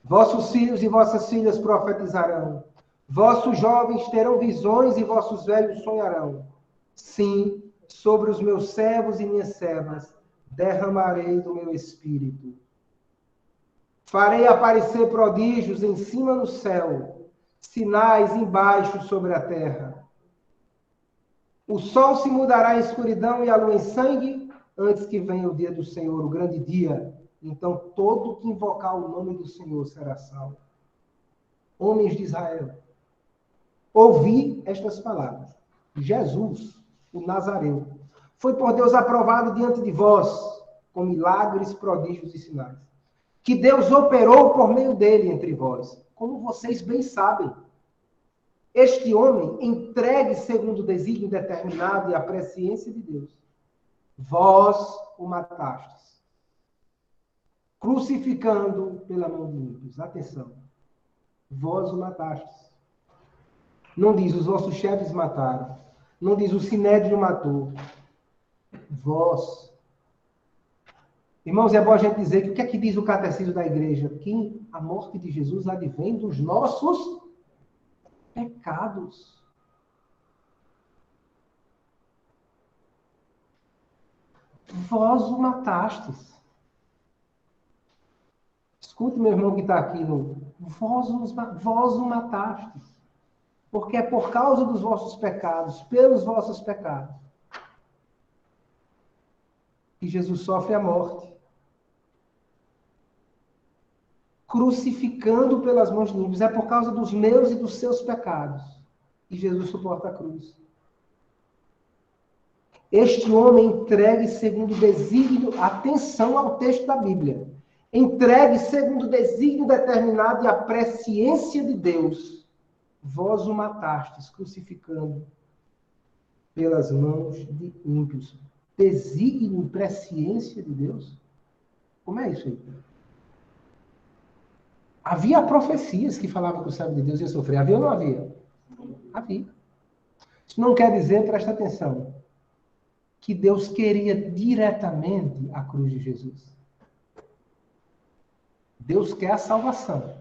Vossos filhos e vossas filhas profetizarão. Vossos jovens terão visões e vossos velhos sonharão. Sim, sobre os meus servos e minhas servas derramarei do meu espírito. Farei aparecer prodígios em cima no céu, sinais embaixo sobre a terra. O sol se mudará em escuridão e a lua em sangue, antes que venha o dia do Senhor, o grande dia. Então todo que invocar o nome do Senhor será salvo. Homens de Israel, ouvi estas palavras. Jesus, o Nazareu, foi por Deus aprovado diante de vós, com milagres, prodígios e sinais, que Deus operou por meio dele entre vós, como vocês bem sabem. Este homem, entregue segundo o desígnio determinado e a presciência de Deus, vós o matastes, crucificando pela mão de ímpios. Atenção, vós o matastes. Não diz os vossos chefes mataram, não diz o sinédrio matou. Vós. Irmãos, é bom a gente dizer que o que é que diz o catecismo da igreja? Que a morte de Jesus advém dos nossos pecados. Vós o matastes. Escute, meu irmão que está aqui vós o matastes. Porque é por causa dos vossos pecados, pelos vossos pecados, que Jesus sofre a morte. Crucificando pelas mãos de ímpios. É por causa dos meus e dos seus pecados que Jesus suporta a cruz. Este homem entregue segundo o desígnio, atenção ao texto da Bíblia, entregue segundo o desígnio determinado e a presciência de Deus, vós o matastes, crucificando pelas mãos de ímpios. Desígnio e presciência de Deus? Como é isso aí? Havia profecias que falavam que o servo de Deus ia sofrer. Havia ou não havia? Havia. Isso não quer dizer, presta atenção, que Deus queria diretamente a cruz de Jesus. Deus quer a salvação.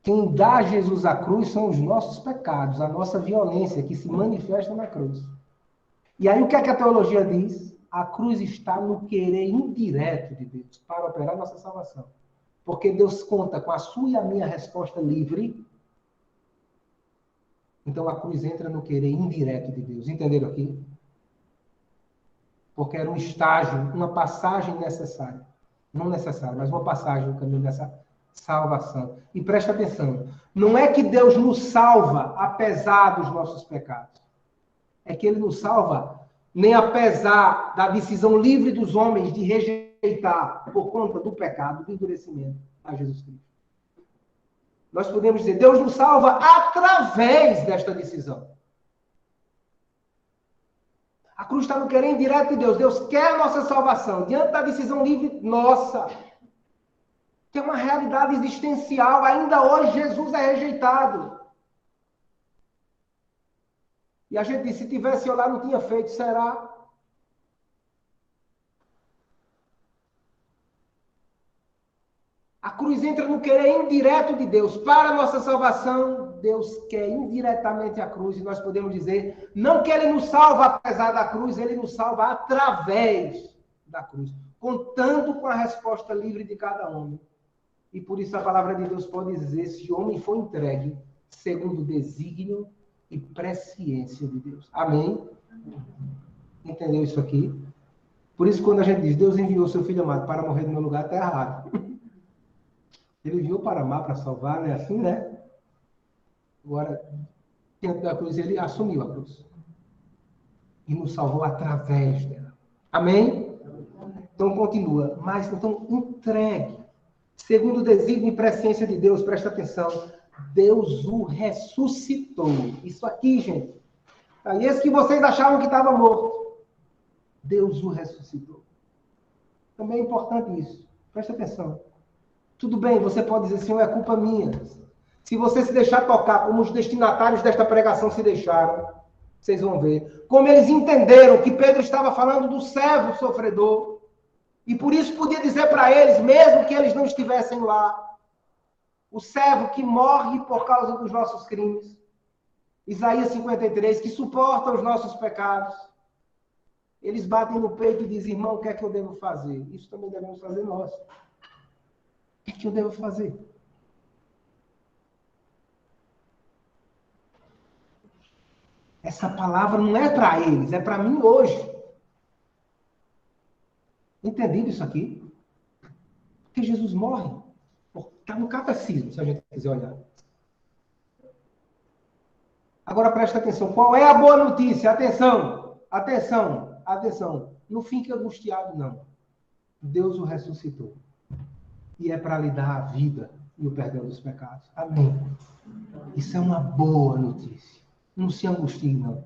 Quem dá a Jesus a cruz são os nossos pecados, a nossa violência que se manifesta na cruz. E aí o que é que a teologia diz? A cruz está no querer indireto de Deus para operar nossa salvação. Porque Deus conta com a sua e a minha resposta livre. Então a cruz entra no querer indireto de Deus. Entenderam aqui? Porque era um estágio, uma passagem necessária. Não necessária, mas uma passagem no caminho dessa salvação. E presta atenção, não é que Deus nos salva apesar dos nossos pecados. É que Ele nos salva nem apesar da decisão livre dos homens de rejeitar por conta do pecado, do endurecimento a Jesus Cristo. Nós podemos dizer, Deus nos salva através desta decisão. A cruz está no querer direto de Deus. Deus quer a nossa salvação diante da decisão livre nossa. Que é uma realidade existencial. Ainda hoje Jesus é rejeitado. E a gente diz, se tivesse eu lá, não tinha feito, será? A cruz entra no querer indireto de Deus. Para a nossa salvação, Deus quer indiretamente a cruz. E nós podemos dizer, não que Ele nos salva apesar da cruz, Ele nos salva através da cruz. Contando com a resposta livre de cada homem. E por isso a palavra de Deus pode dizer, se o homem for entregue segundo o desígnio e presciência de Deus. Amém? Entendeu isso aqui? Por isso, quando a gente diz, Deus enviou seu Filho amado para morrer no meu lugar, está errado. Ele enviou para amar, para salvar, não é assim, né? Agora, diante da cruz, ele assumiu a cruz. E nos salvou através dela. Amém? Então, continua. Mas, então, entregue. Segundo o desígnio e presciência de Deus, presta atenção, Deus o ressuscitou. Isso aqui, gente. E esse que vocês achavam que estava morto. Deus o ressuscitou. Também é importante isso. Presta atenção. Tudo bem, você pode dizer, Senhor, é culpa minha. Se você se deixar tocar, como os destinatários desta pregação se deixaram, vocês vão ver. Como eles entenderam que Pedro estava falando do servo sofredor. E por isso podia dizer para eles, mesmo que eles não estivessem lá, o servo que morre por causa dos nossos crimes. Isaías 53, que suporta os nossos pecados. Eles batem no peito e dizem, irmão, o que é que eu devo fazer? Isso também devemos fazer nós. O que é que eu devo fazer? Essa palavra não é para eles, é para mim hoje. Entendido isso aqui? Porque Jesus morre. Está no catecismo, se a gente quiser olhar. Agora presta atenção. Qual é a boa notícia? Atenção, atenção, atenção. Não fique angustiado, não. Deus o ressuscitou. E é para lhe dar a vida e o perdão dos pecados. Amém. Isso é uma boa notícia. Não se angustie, não.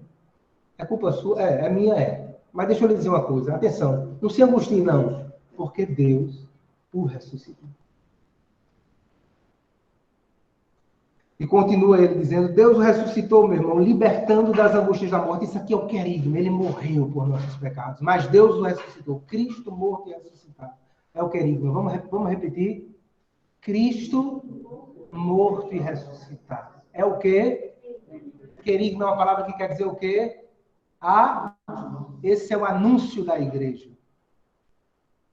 É culpa sua? É minha, é. Mas deixa eu lhe dizer uma coisa. Atenção. Não se angustie, não. Porque Deus o ressuscitou. E continua ele dizendo, Deus o ressuscitou, meu irmão, libertando das angústias da morte. Isso aqui é o querido. Ele morreu por nossos pecados. Mas Deus o ressuscitou. Cristo morto e ressuscitado. É o querido. Vamos repetir? Cristo morto e ressuscitado. É o quê? Querido não é uma palavra que quer dizer o quê? Esse é o anúncio da igreja.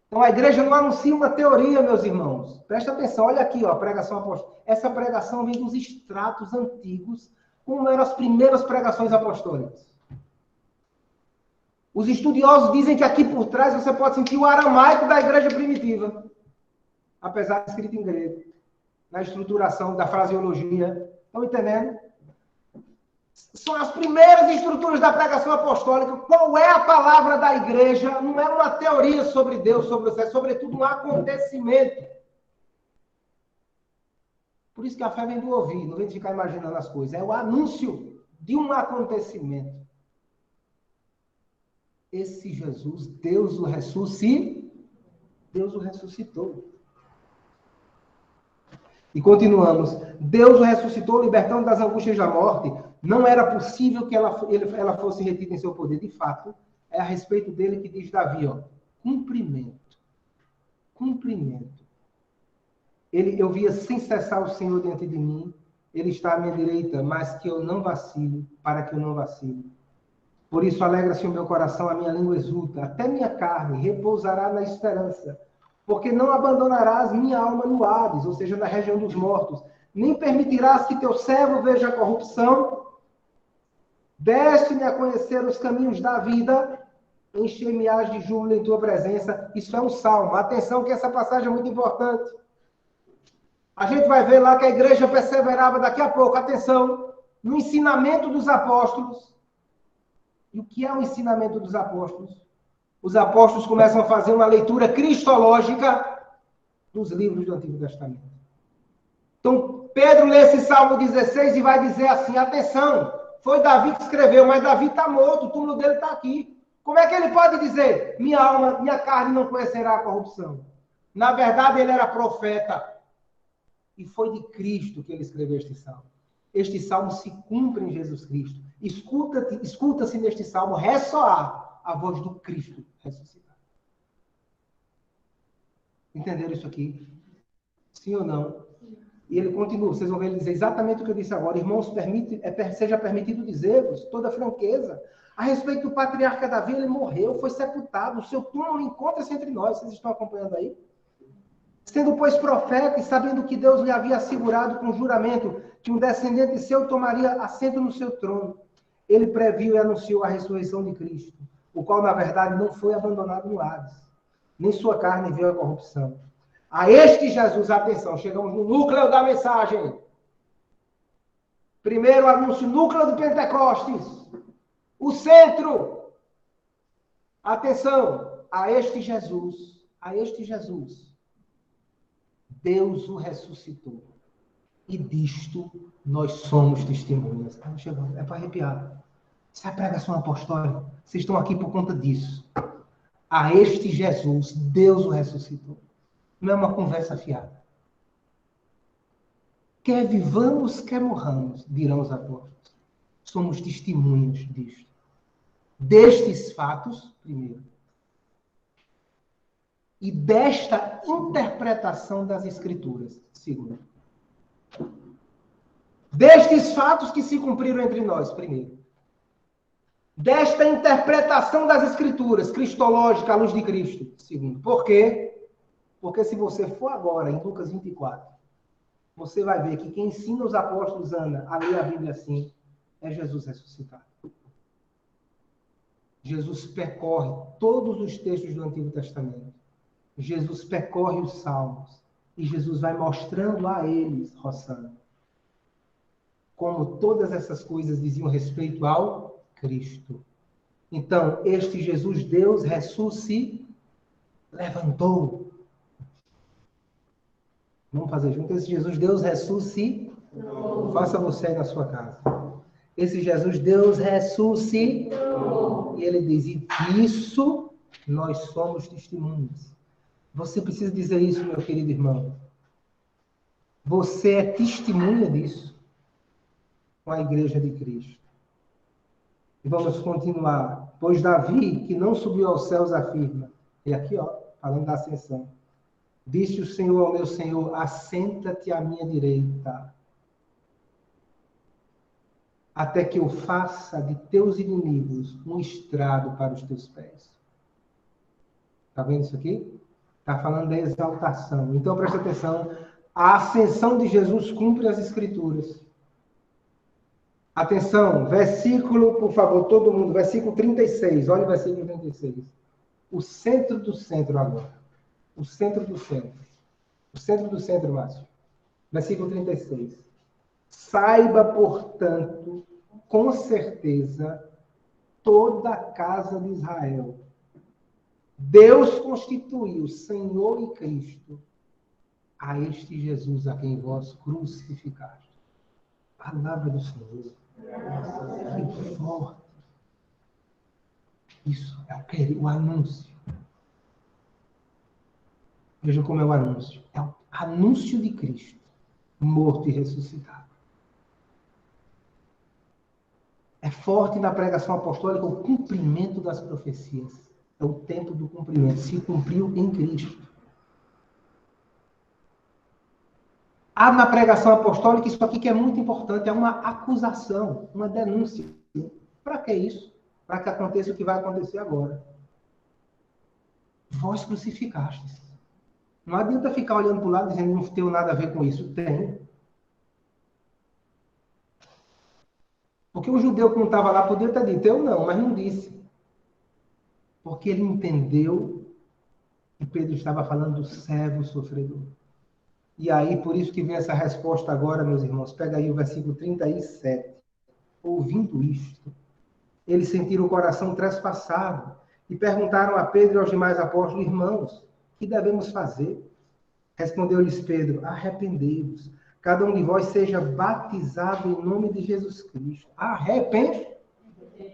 Então a igreja não anuncia uma teoria, meus irmãos. Presta atenção, olha aqui, ó, a pregação apostólica. Essa pregação vem dos extratos antigos, como eram as primeiras pregações apostólicas. Os estudiosos dizem que aqui por trás você pode sentir o aramaico da igreja primitiva, apesar de escrito em grego, na estruturação da fraseologia. Estão entendendo? São as primeiras estruturas da pregação apostólica. Qual é a palavra da igreja? Não é uma teoria sobre Deus, sobre o céu, é sobretudo um acontecimento. Por isso que a fé vem do ouvir, não vem de ficar imaginando as coisas. É o anúncio de um acontecimento. Esse Jesus, Deus o ressuscitou. Deus o ressuscitou. E continuamos. Deus o ressuscitou, libertando das angústias da morte. Não era possível que ela fosse retida em seu poder. De fato, é a respeito dele que diz Davi, ó, cumprimento. Cumprimento. Eu via sem cessar o Senhor diante de mim. Ele está à minha direita, mas que eu não vacile, para que eu não vacile. Por isso alegra-se o meu coração, a minha língua exulta. Até minha carne repousará na esperança. Porque não abandonarás minha alma no Hades, ou seja, na região dos mortos. Nem permitirás que teu servo veja a corrupção. Deste-me a conhecer os caminhos da vida. Encher-me-ás de júbilo em tua presença. Isso é um salmo. Atenção que essa passagem é muito importante. A gente vai ver lá que a igreja perseverava daqui a pouco. Atenção. No ensinamento dos apóstolos. E o que é o ensinamento dos apóstolos? Os apóstolos começam a fazer uma leitura cristológica dos livros do Antigo Testamento. Então, Pedro lê esse Salmo 16 e vai dizer assim, atenção, foi Davi que escreveu, mas Davi está morto, o túmulo dele está aqui. Como é que ele pode dizer, minha alma, minha carne não conhecerá a corrupção? Na verdade, ele era profeta. E foi de Cristo que ele escreveu este Salmo. Este Salmo se cumpre em Jesus Cristo. Escuta-se neste Salmo ressoar a voz do Cristo ressuscitado. Entenderam isso aqui? Sim ou não? E ele continua, vocês vão ver ele dizer exatamente o que eu disse agora. Irmãos, seja permitido dizer-vos, toda franqueza, a respeito do patriarca Davi, ele morreu, foi sepultado, o seu túmulo encontra-se entre nós. Vocês estão acompanhando aí? Sendo, pois, profeta e sabendo que Deus lhe havia assegurado com juramento que um descendente seu tomaria assento no seu trono, ele previu e anunciou a ressurreição de Cristo, o qual, na verdade, não foi abandonado no Hades, nem sua carne viu a corrupção. A este Jesus, atenção, chegamos no núcleo da mensagem. Primeiro anúncio, núcleo de Pentecostes. O centro. Atenção, a este Jesus, Deus o ressuscitou. E disto nós somos testemunhas. É para arrepiar. Isso é a pregação apostólica. Vocês estão aqui por conta disso. A este Jesus, Deus o ressuscitou. Não é uma conversa fiada. Quer vivamos, quer morramos, dirão os apóstolos. Somos testemunhas disto. Destes fatos, primeiro. E desta interpretação das Escrituras, segundo. Destes fatos que se cumpriram entre nós, primeiro. Desta interpretação das Escrituras, cristológica, à luz de Cristo, segundo. Por quê? Porque se você for agora, em Lucas 24, você vai ver que quem ensina os apóstolos, Ana, a ler a Bíblia assim, é Jesus ressuscitado. Jesus percorre todos os textos do Antigo Testamento. Jesus percorre os Salmos. E Jesus vai mostrando a eles, Rossana, como todas essas coisas diziam respeito ao Cristo. Então, este Jesus, Deus, levantou. Vamos fazer junto. Esse Jesus, Deus, ressuscitou. Faça você aí na sua casa. Esse Jesus, Deus, ressuscitou. E ele diz, e disso nós somos testemunhas. Você precisa dizer isso, meu querido irmão. Você é testemunha disso com a igreja de Cristo. E vamos continuar. Pois Davi, que não subiu aos céus, afirma. E aqui, falando da ascensão. Disse o Senhor ao meu Senhor, assenta-te à minha direita, até que eu faça de teus inimigos um estrado para os teus pés. Está vendo isso aqui? Está falando da exaltação. Então, presta atenção. A ascensão de Jesus cumpre as Escrituras. Atenção, versículo, por favor, todo mundo, versículo 36. Olha o versículo 36. O centro do centro agora. O centro do centro. O centro do centro, Márcio. Versículo 36. Saiba, portanto, com certeza, toda a casa de Israel. Deus constituiu Senhor e Cristo a este Jesus a quem vós crucificaste. Palavra do Senhor. Que forte. Isso é o anúncio. Veja como é o anúncio. É o anúncio de Cristo, morto e ressuscitado. É forte na pregação apostólica o cumprimento das profecias. É o tempo do cumprimento. Se cumpriu em Cristo. Há na pregação apostólica isso aqui que é muito importante. É uma acusação, uma denúncia. Para que isso? Para que aconteça o que vai acontecer agora. Vós crucificastes. Não adianta ficar olhando para o lado dizendo não tenho nada a ver com isso. Tem. Porque o judeu que não estava lá podia ter dito, eu não, mas não disse. Porque ele entendeu que Pedro estava falando do servo sofredor. E aí, por isso que vem essa resposta agora, meus irmãos. Pega aí o versículo 37. Ouvindo isto, eles sentiram o coração trespassado e perguntaram a Pedro e aos demais apóstolos, irmãos, o que devemos fazer? Respondeu-lhes Pedro, arrependei-vos. Cada um de vós seja batizado em nome de Jesus Cristo.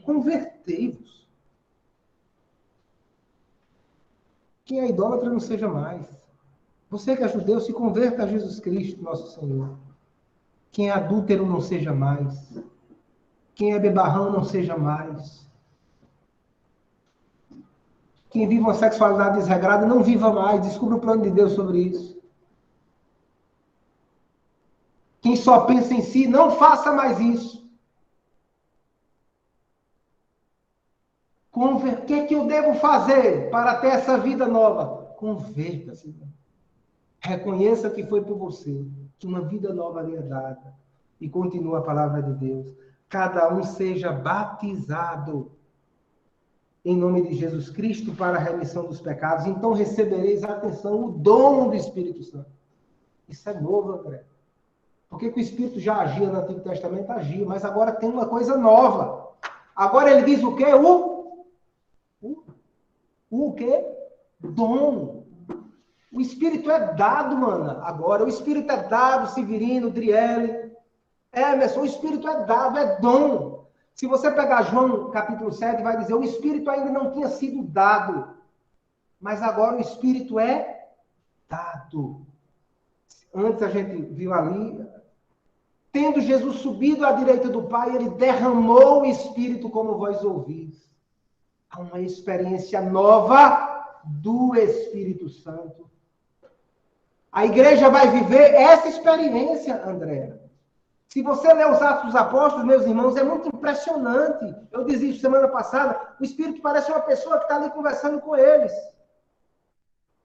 Convertei-vos. Quem é idólatra não seja mais. Você que é judeu, se converta a Jesus Cristo, nosso Senhor. Quem é adúltero não seja mais. Quem é bebarrão não seja mais. Quem vive uma sexualidade desregrada não viva mais. Descubra o plano de Deus sobre isso. Quem só pensa em si, não faça mais isso. O que é que eu devo fazer para ter essa vida nova? Converta-se. Reconheça que foi por você que uma vida nova lhe é dada. E continua a palavra de Deus. Cada um seja batizado em nome de Jesus Cristo para a remissão dos pecados. Então recebereis, atenção, o dom do Espírito Santo. Isso é novo, André. Porque que o Espírito já agia no Antigo Testamento, agia, mas agora tem uma coisa nova. Agora ele diz o quê? O quê? Dom. O Espírito é dado, mano. Agora, o Espírito é dado, Severino, Driele, Emerson, o Espírito é dado, é dom. Se você pegar João, capítulo 7, vai dizer, o Espírito ainda não tinha sido dado. Mas agora o Espírito é dado. Antes a gente viu ali, tendo Jesus subido à direita do Pai, ele derramou o Espírito como vós ouvis. Há uma experiência nova do Espírito Santo. A igreja vai viver essa experiência, André. Se você ler os Atos dos Apóstolos, meus irmãos, é muito impressionante. Eu disse isso semana passada, o Espírito parece uma pessoa que está ali conversando com eles.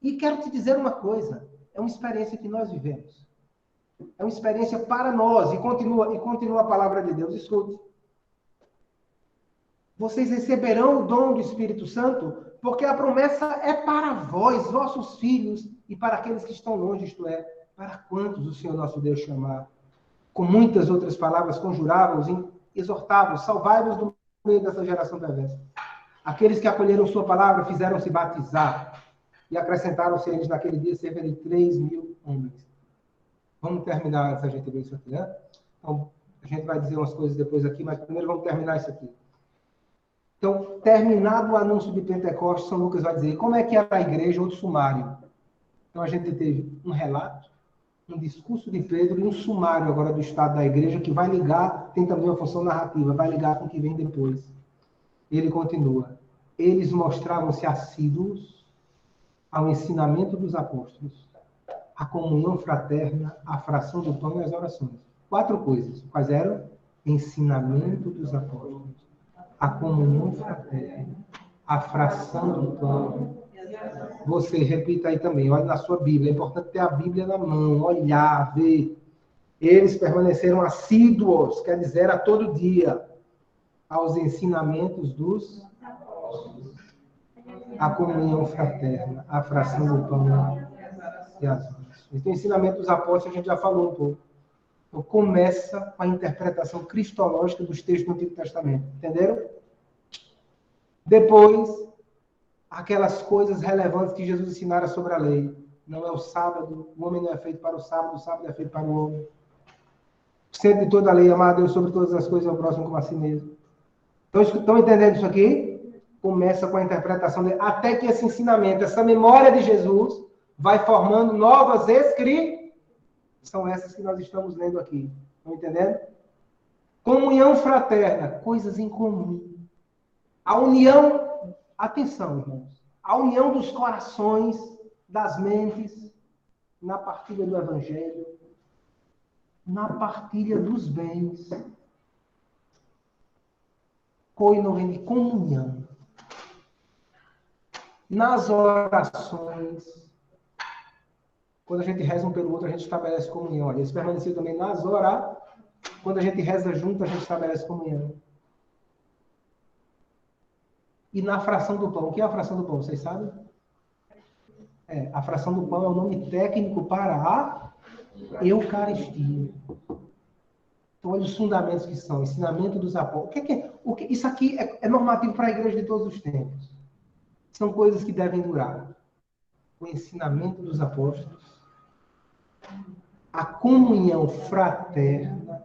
E quero te dizer uma coisa, é uma experiência que nós vivemos. É uma experiência para nós, e continua a palavra de Deus. Escute. vocês receberão o dom do Espírito Santo, porque a promessa é para vós, vossos filhos, e para aqueles que estão longe, isto é, para quantos o Senhor nosso Deus chamar. Com muitas outras palavras, conjurava-os e exortava-os, salvai-vos do meio dessa geração perversa. Aqueles que acolheram sua palavra fizeram-se batizar, e acrescentaram-se eles naquele dia cerca de 3.000 homens. Vamos terminar antes da gente ver isso aqui, né? Então, a gente vai dizer umas coisas depois aqui, mas primeiro vamos terminar isso aqui. Então, terminado o anúncio de Pentecostes, São Lucas vai dizer como é que era a igreja, outro sumário. Então, a gente teve um relato, um discurso de Pedro e um sumário agora do estado da igreja, que vai ligar, tem também uma função narrativa, vai ligar com o que vem depois. Ele continua. Eles mostravam-se assíduos ao ensinamento dos apóstolos, à comunhão fraterna, à fração do pão e às orações. 4 coisas. Quais eram? Ensinamento dos apóstolos, a comunhão fraterna, a fração do pão. Você repita aí também, olha na sua Bíblia. É importante ter a Bíblia na mão, olhar, ver. Eles permaneceram assíduos, quer dizer, a todo dia, aos ensinamentos dos apóstolos, a comunhão fraterna, a fração do pão e as orações. Então, o ensinamento dos apóstolos, a gente já falou um pouco. Então, começa com a interpretação cristológica dos textos do Antigo Testamento. Entenderam? Depois, aquelas coisas relevantes que Jesus ensinara sobre a lei. Não é o sábado, o homem não é feito para o sábado é feito para o homem. O centro de toda a lei, amar a Deus sobre todas as coisas, ao próximo como a si mesmo. Então, estão entendendo isso aqui? Começa com a interpretação dele, até que esse ensinamento, essa memória de Jesus, vai formando novas escrituras. São essas que nós estamos lendo aqui. Estão entendendo? Comunhão fraterna, coisas em comum. A união, atenção, irmãos, a união dos corações, das mentes, na partilha do Evangelho, na partilha dos bens. Koinonia de comunhão. Nas orações, quando a gente reza um pelo outro, a gente estabelece comunhão. Eles permaneceram também nas orações. Quando a gente reza junto, a gente estabelece comunhão. E na fração do pão. O que é a fração do pão? Vocês sabem? A fração do pão é o nome técnico para a Eucaristia. Então, olha os fundamentos que são. Ensinamento dos apóstolos. Isso aqui é normativo para a igreja de todos os tempos. São coisas que devem durar. O ensinamento dos apóstolos, a comunhão fraterna,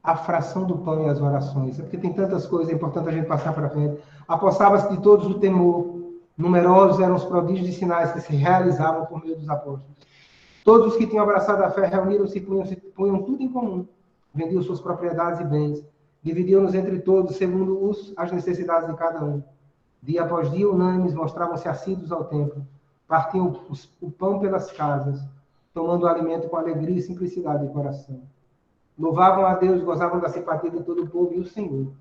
a fração do pão e as orações. É porque tem tantas coisas, é importante a gente passar para frente. Apossava-se de todos o temor. Numerosos eram os prodígios e sinais que se realizavam por meio dos apóstolos. Todos os que tinham abraçado a fé reuniram-se e punham tudo em comum. Vendiam suas propriedades e bens. Dividiam-nos entre todos, segundo as necessidades de cada um. Dia após dia, unânimes, mostravam-se assíduos ao templo. Partiam o pão pelas casas, tomando o alimento com alegria e simplicidade de coração. Louvavam a Deus, gozavam da simpatia de todo o povo, e o Senhor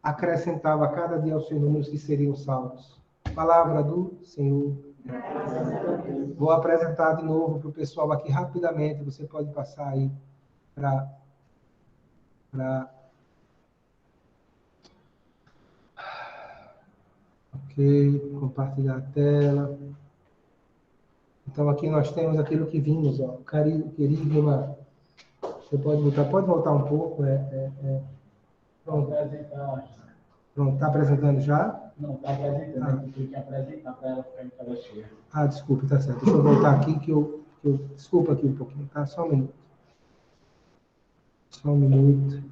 acrescentava a cada dia aos seus números que seriam salvos. Palavra do Senhor. Vou apresentar de novo para o pessoal aqui rapidamente. Você pode passar aí para... Ok, compartilhar a tela. Então, aqui nós temos aquilo que vimos, ó. Querigma. Você pode voltar um pouco. Pronto. Pronto, está apresentando já? Não, está apresentando. Tem que apresentar para ela ficar em tela cheia. Desculpe, tá certo. Deixa eu voltar aqui que eu... Desculpa aqui um pouquinho, tá? Só um minuto.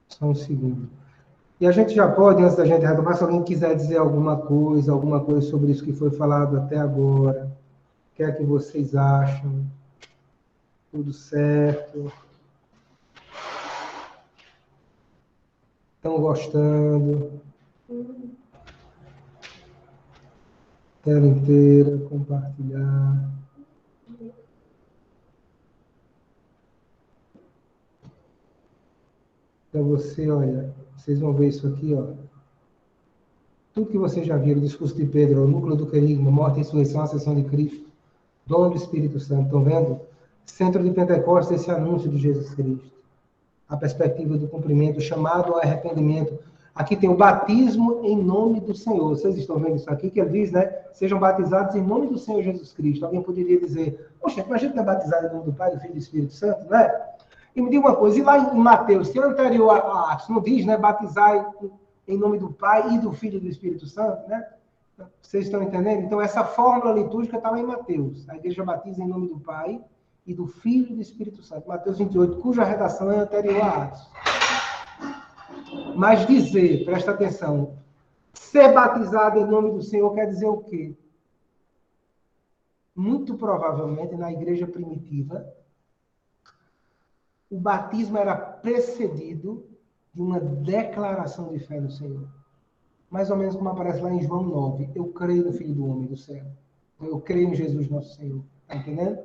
Só um segundo. E a gente já pode, antes da gente retomar, se alguém quiser dizer alguma coisa sobre isso que foi falado até agora, o que é que vocês acham? Tudo certo? Estão gostando? Tela inteira, compartilhar. Então você, olha, vocês vão ver isso aqui, ó. Tudo que vocês já viram, o discurso de Pedro, o núcleo do querigma, morte e ressurreição, a ascensão de Cristo, dom do Espírito Santo, estão vendo? centro de Pentecostes, esse anúncio de Jesus Cristo. A perspectiva do cumprimento, o chamado ao arrependimento. Aqui tem o batismo em nome do Senhor. Vocês estão vendo isso aqui, que ele diz, né? Sejam batizados em nome do Senhor Jesus Cristo. Alguém poderia dizer, poxa, mas a gente não é batizado em nome do Pai, do Filho e do Espírito Santo, não é? E me diga uma coisa, e lá em Mateus, que é anterior a Atos, não diz, né? Batizar em nome do Pai e do Filho e do Espírito Santo, né? Vocês estão entendendo? Então, essa fórmula litúrgica está lá em Mateus. A igreja batiza em nome do Pai e do Filho e do Espírito Santo. Mateus 28, cuja redação é anterior a Atos. Mas dizer, presta atenção, ser batizado em nome do Senhor quer dizer o quê? Muito provavelmente, na igreja primitiva, o batismo era precedido de uma declaração de fé no Senhor. Mais ou menos como aparece lá em João 9. Eu creio no Filho do Homem do céu. Eu creio em Jesus nosso Senhor. Está entendendo?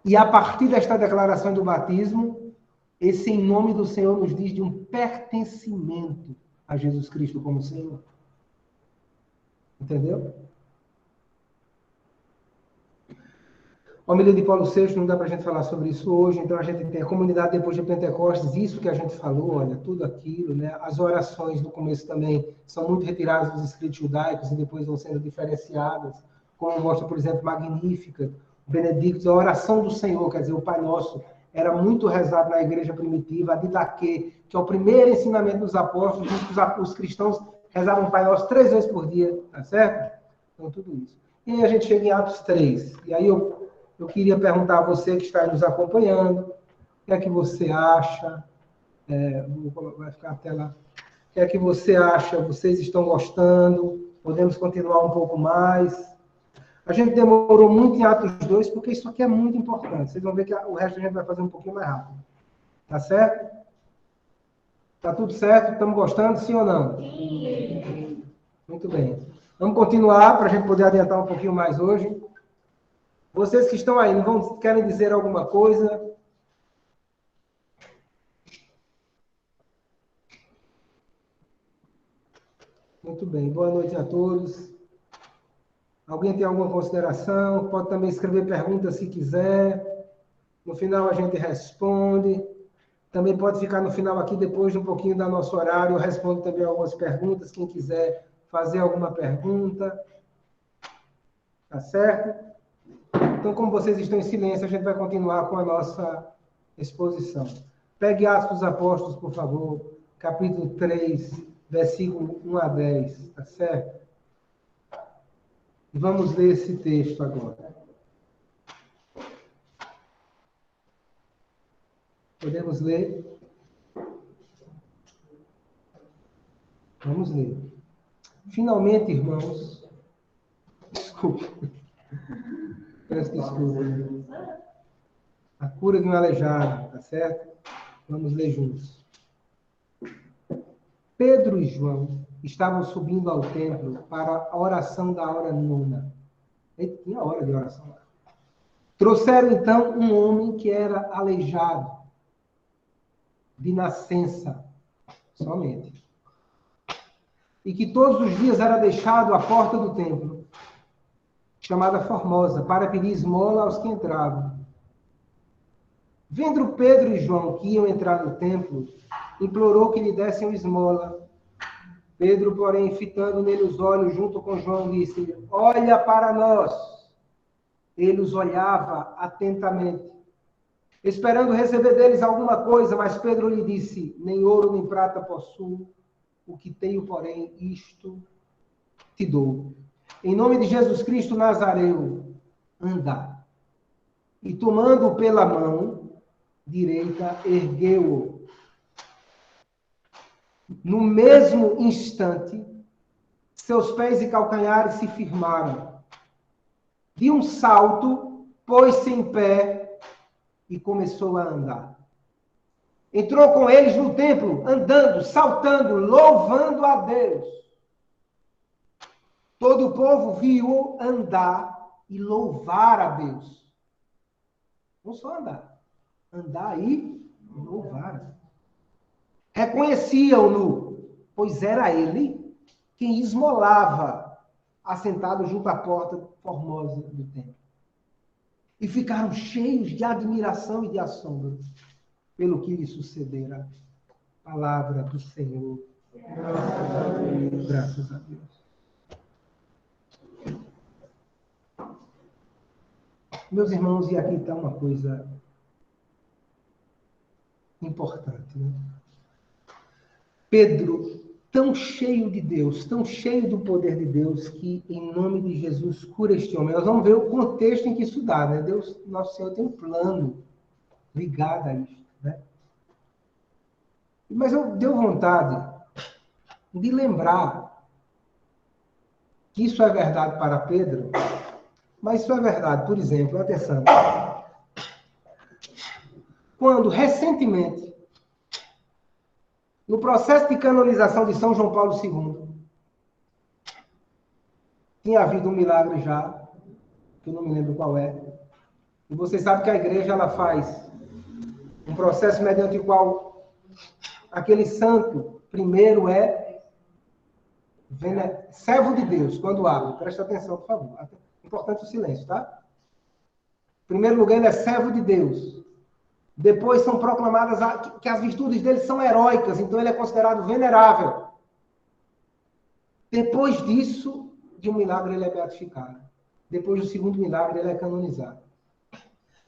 E a partir desta declaração do batismo, esse em nome do Senhor nos diz de um pertencimento a Jesus Cristo como Senhor. Entendeu? Homilia de Paulo VI, não dá para a gente falar sobre isso hoje, então a gente tem a comunidade depois de Pentecostes, isso que a gente falou, olha, tudo aquilo, né? As orações no começo também são muito retiradas dos escritos judaicos e depois vão sendo diferenciadas, como mostra, por exemplo, Magnífica, Benedictus, a oração do Senhor, quer dizer, o Pai Nosso, era muito rezado na igreja primitiva, a Didaquê, que é o primeiro ensinamento dos apóstolos, os cristãos rezavam o Pai Nosso 3 vezes por dia, tá certo? Então, tudo isso. E aí a gente chega em Atos 3, e aí eu queria perguntar a você que está aí nos acompanhando, o que é que você acha? Vai ficar a tela. O que é que você acha? Vocês estão gostando? Podemos continuar um pouco mais? A gente demorou muito em Atos 2, porque isso aqui é muito importante. Vocês vão ver que o resto a gente vai fazer um pouquinho mais rápido. Tá certo? Tá tudo certo? Estamos gostando, sim ou não? Sim. Muito bem. Vamos continuar para a gente poder adiantar um pouquinho mais hoje. Vocês que estão aí, querem dizer alguma coisa? Muito bem. Boa noite a todos. Alguém tem alguma consideração? Pode também escrever perguntas se quiser. No final a gente responde. Também pode ficar no final aqui, depois de um pouquinho do nosso horário. Eu respondo também algumas perguntas. Quem quiser fazer alguma pergunta. Tá certo? Então, como vocês estão em silêncio, a gente vai continuar com a nossa exposição. Pegue Atos dos Apóstolos, por favor, capítulo 3, versículo 1 a 10, tá certo? E vamos ler esse texto agora. Podemos ler? Vamos ler. Finalmente, irmãos, desculpe. Peço desculpa. A cura de um aleijado, tá certo? Vamos ler juntos. Pedro e João estavam subindo ao templo para a oração da hora nona. Tinha hora de oração lá. Trouxeram então um homem que era aleijado, de nascença, somente. E que todos os dias era deixado à porta do templo, chamada Formosa, para pedir esmola aos que entravam. Vendo Pedro e João que iam entrar no templo, implorou que lhe dessem esmola. Pedro, porém, fitando nele os olhos junto com João, disse: olha para nós. Ele os olhava atentamente, esperando receber deles alguma coisa, mas Pedro lhe disse: nem ouro nem prata possuo, o que tenho, porém, isto te dou. Em nome de Jesus Cristo Nazareu, anda. E tomando-o pela mão direita, ergueu-o. No mesmo instante, seus pés e calcanhares se firmaram. De um salto, pôs-se em pé e começou a andar. Entrou com eles no templo, andando, saltando, louvando a Deus. Todo o povo viu andar e louvar a Deus. Não só andar. Andar e louvar. Reconheciam-no, pois era ele quem esmolava assentados junto à porta formosa do templo. E ficaram cheios de admiração e de assombro pelo que lhe sucedera. Palavra do Senhor. Graças a Deus. Meus irmãos, e aqui está uma coisa importante, né? Pedro, tão cheio de Deus, tão cheio do poder de Deus, que em nome de Jesus cura este homem. Nós vamos ver o contexto em que isso dá, né? Deus, nosso Senhor, tem um plano ligado a isso, né? Mas eu deu vontade de lembrar que isso é verdade para Pedro, mas isso é verdade, por exemplo, atenção, quando recentemente, no processo de canonização de São João Paulo II, tinha havido um milagre já, que eu não me lembro qual é, e vocês sabem que a igreja ela faz um processo mediante o qual aquele santo primeiro é servo de Deus, quando abre. Presta atenção, por favor. Importante o silêncio, tá? Em primeiro lugar, ele é servo de Deus. Depois são proclamadas que as virtudes dele são heróicas, então ele é considerado venerável. Depois disso, de um milagre, ele é beatificado. Depois do segundo milagre, ele é canonizado.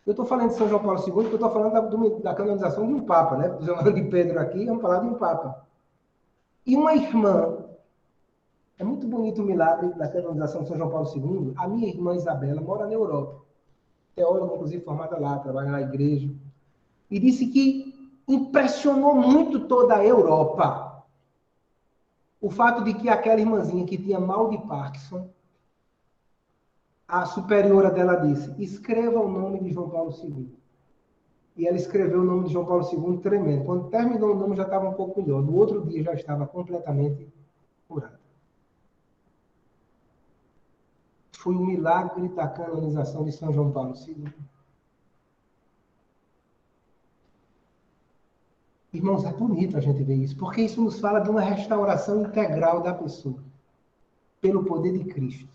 Eu estou falando de São João Paulo II, porque eu estou falando da canonização de um Papa, né? Estou falando de Pedro aqui, vamos falar de um Papa. E uma irmã, é muito bonito o milagre da canonização de São João Paulo II. A minha irmã Isabela mora na Europa. Teóloga, inclusive, formada lá, trabalha na igreja. E disse que impressionou muito toda a Europa o fato de que aquela irmãzinha que tinha mal de Parkinson, a superiora dela disse, escreva o nome de João Paulo II. E ela escreveu o nome de João Paulo II tremendo. Quando terminou o nome já estava um pouco melhor. No outro dia já estava completamente curada. Foi o milagre da canonização de São João Paulo II. Irmãos, é bonito a gente ver isso, porque isso nos fala de uma restauração integral da pessoa, pelo poder de Cristo.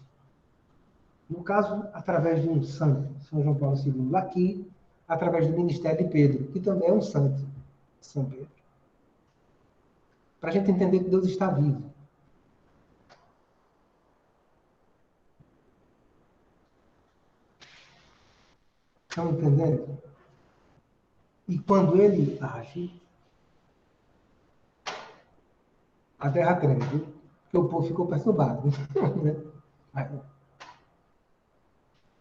No caso, através de um santo, São João Paulo II. Aqui, através do ministério de Pedro, que também é um santo, São Pedro. Para a gente entender que Deus está vivo. Estão entendendo? E quando ele age, a terra treme, porque o povo ficou perturbado. O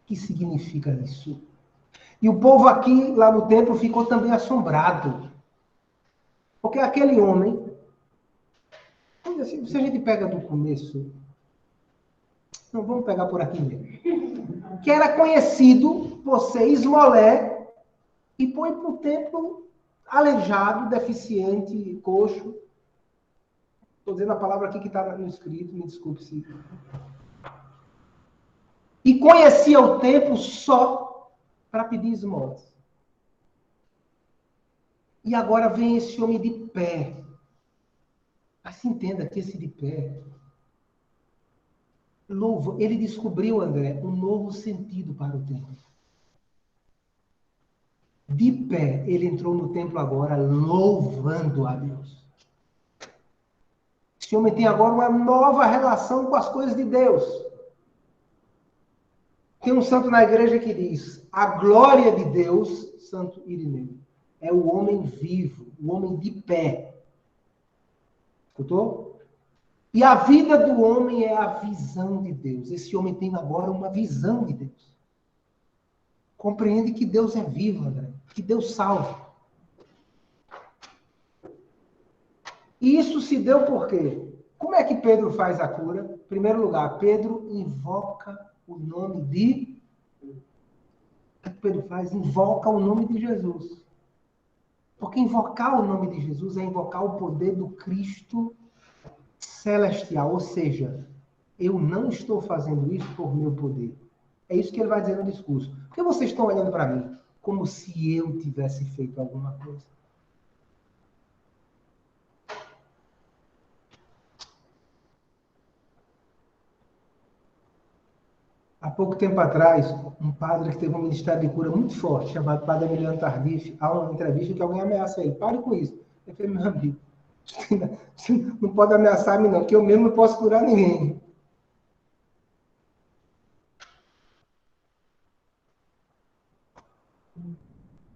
que significa isso? E o povo aqui, lá no templo, ficou também assombrado. Porque aquele homem, se a gente pega do começo, não, vamos pegar por aqui mesmo, que era conhecido por ser esmolé e põe para o templo aleijado, deficiente, coxo. Estou dizendo a palavra aqui que está no escrito, me desculpe se... E conhecia o templo só para pedir esmolas. E agora vem esse homem de pé. Mas se entenda que esse de pé, louva, ele descobriu, André, um novo sentido para o templo. De pé, ele entrou no templo agora louvando a Deus. Esse homem tem agora uma nova relação com as coisas de Deus. Tem um santo na igreja que diz, a glória de Deus, Santo Irineu, é o homem vivo, o homem de pé. Escutou? E a vida do homem é a visão de Deus. Esse homem tem agora uma visão de Deus. Compreende que Deus é vivo, André. Que Deus salva. E isso se deu por quê? Como é que Pedro faz a cura? Em primeiro lugar, Pedro invoca o nome de... O que Pedro faz? Invoca o nome de Jesus. Porque invocar o nome de Jesus é invocar o poder do Cristo celestial. Ou seja, eu não estou fazendo isso por meu poder. É isso que ele vai dizer no discurso. Por que vocês estão olhando para mim como se eu tivesse feito alguma coisa? Há pouco tempo atrás, um padre que teve um ministério de cura muito forte, chamado Padre Emiliano Tardif, há uma entrevista que alguém ameaça ele. Pare com isso. Ele falou, meu amigo, você não pode ameaçar mim não, que eu mesmo não posso curar ninguém.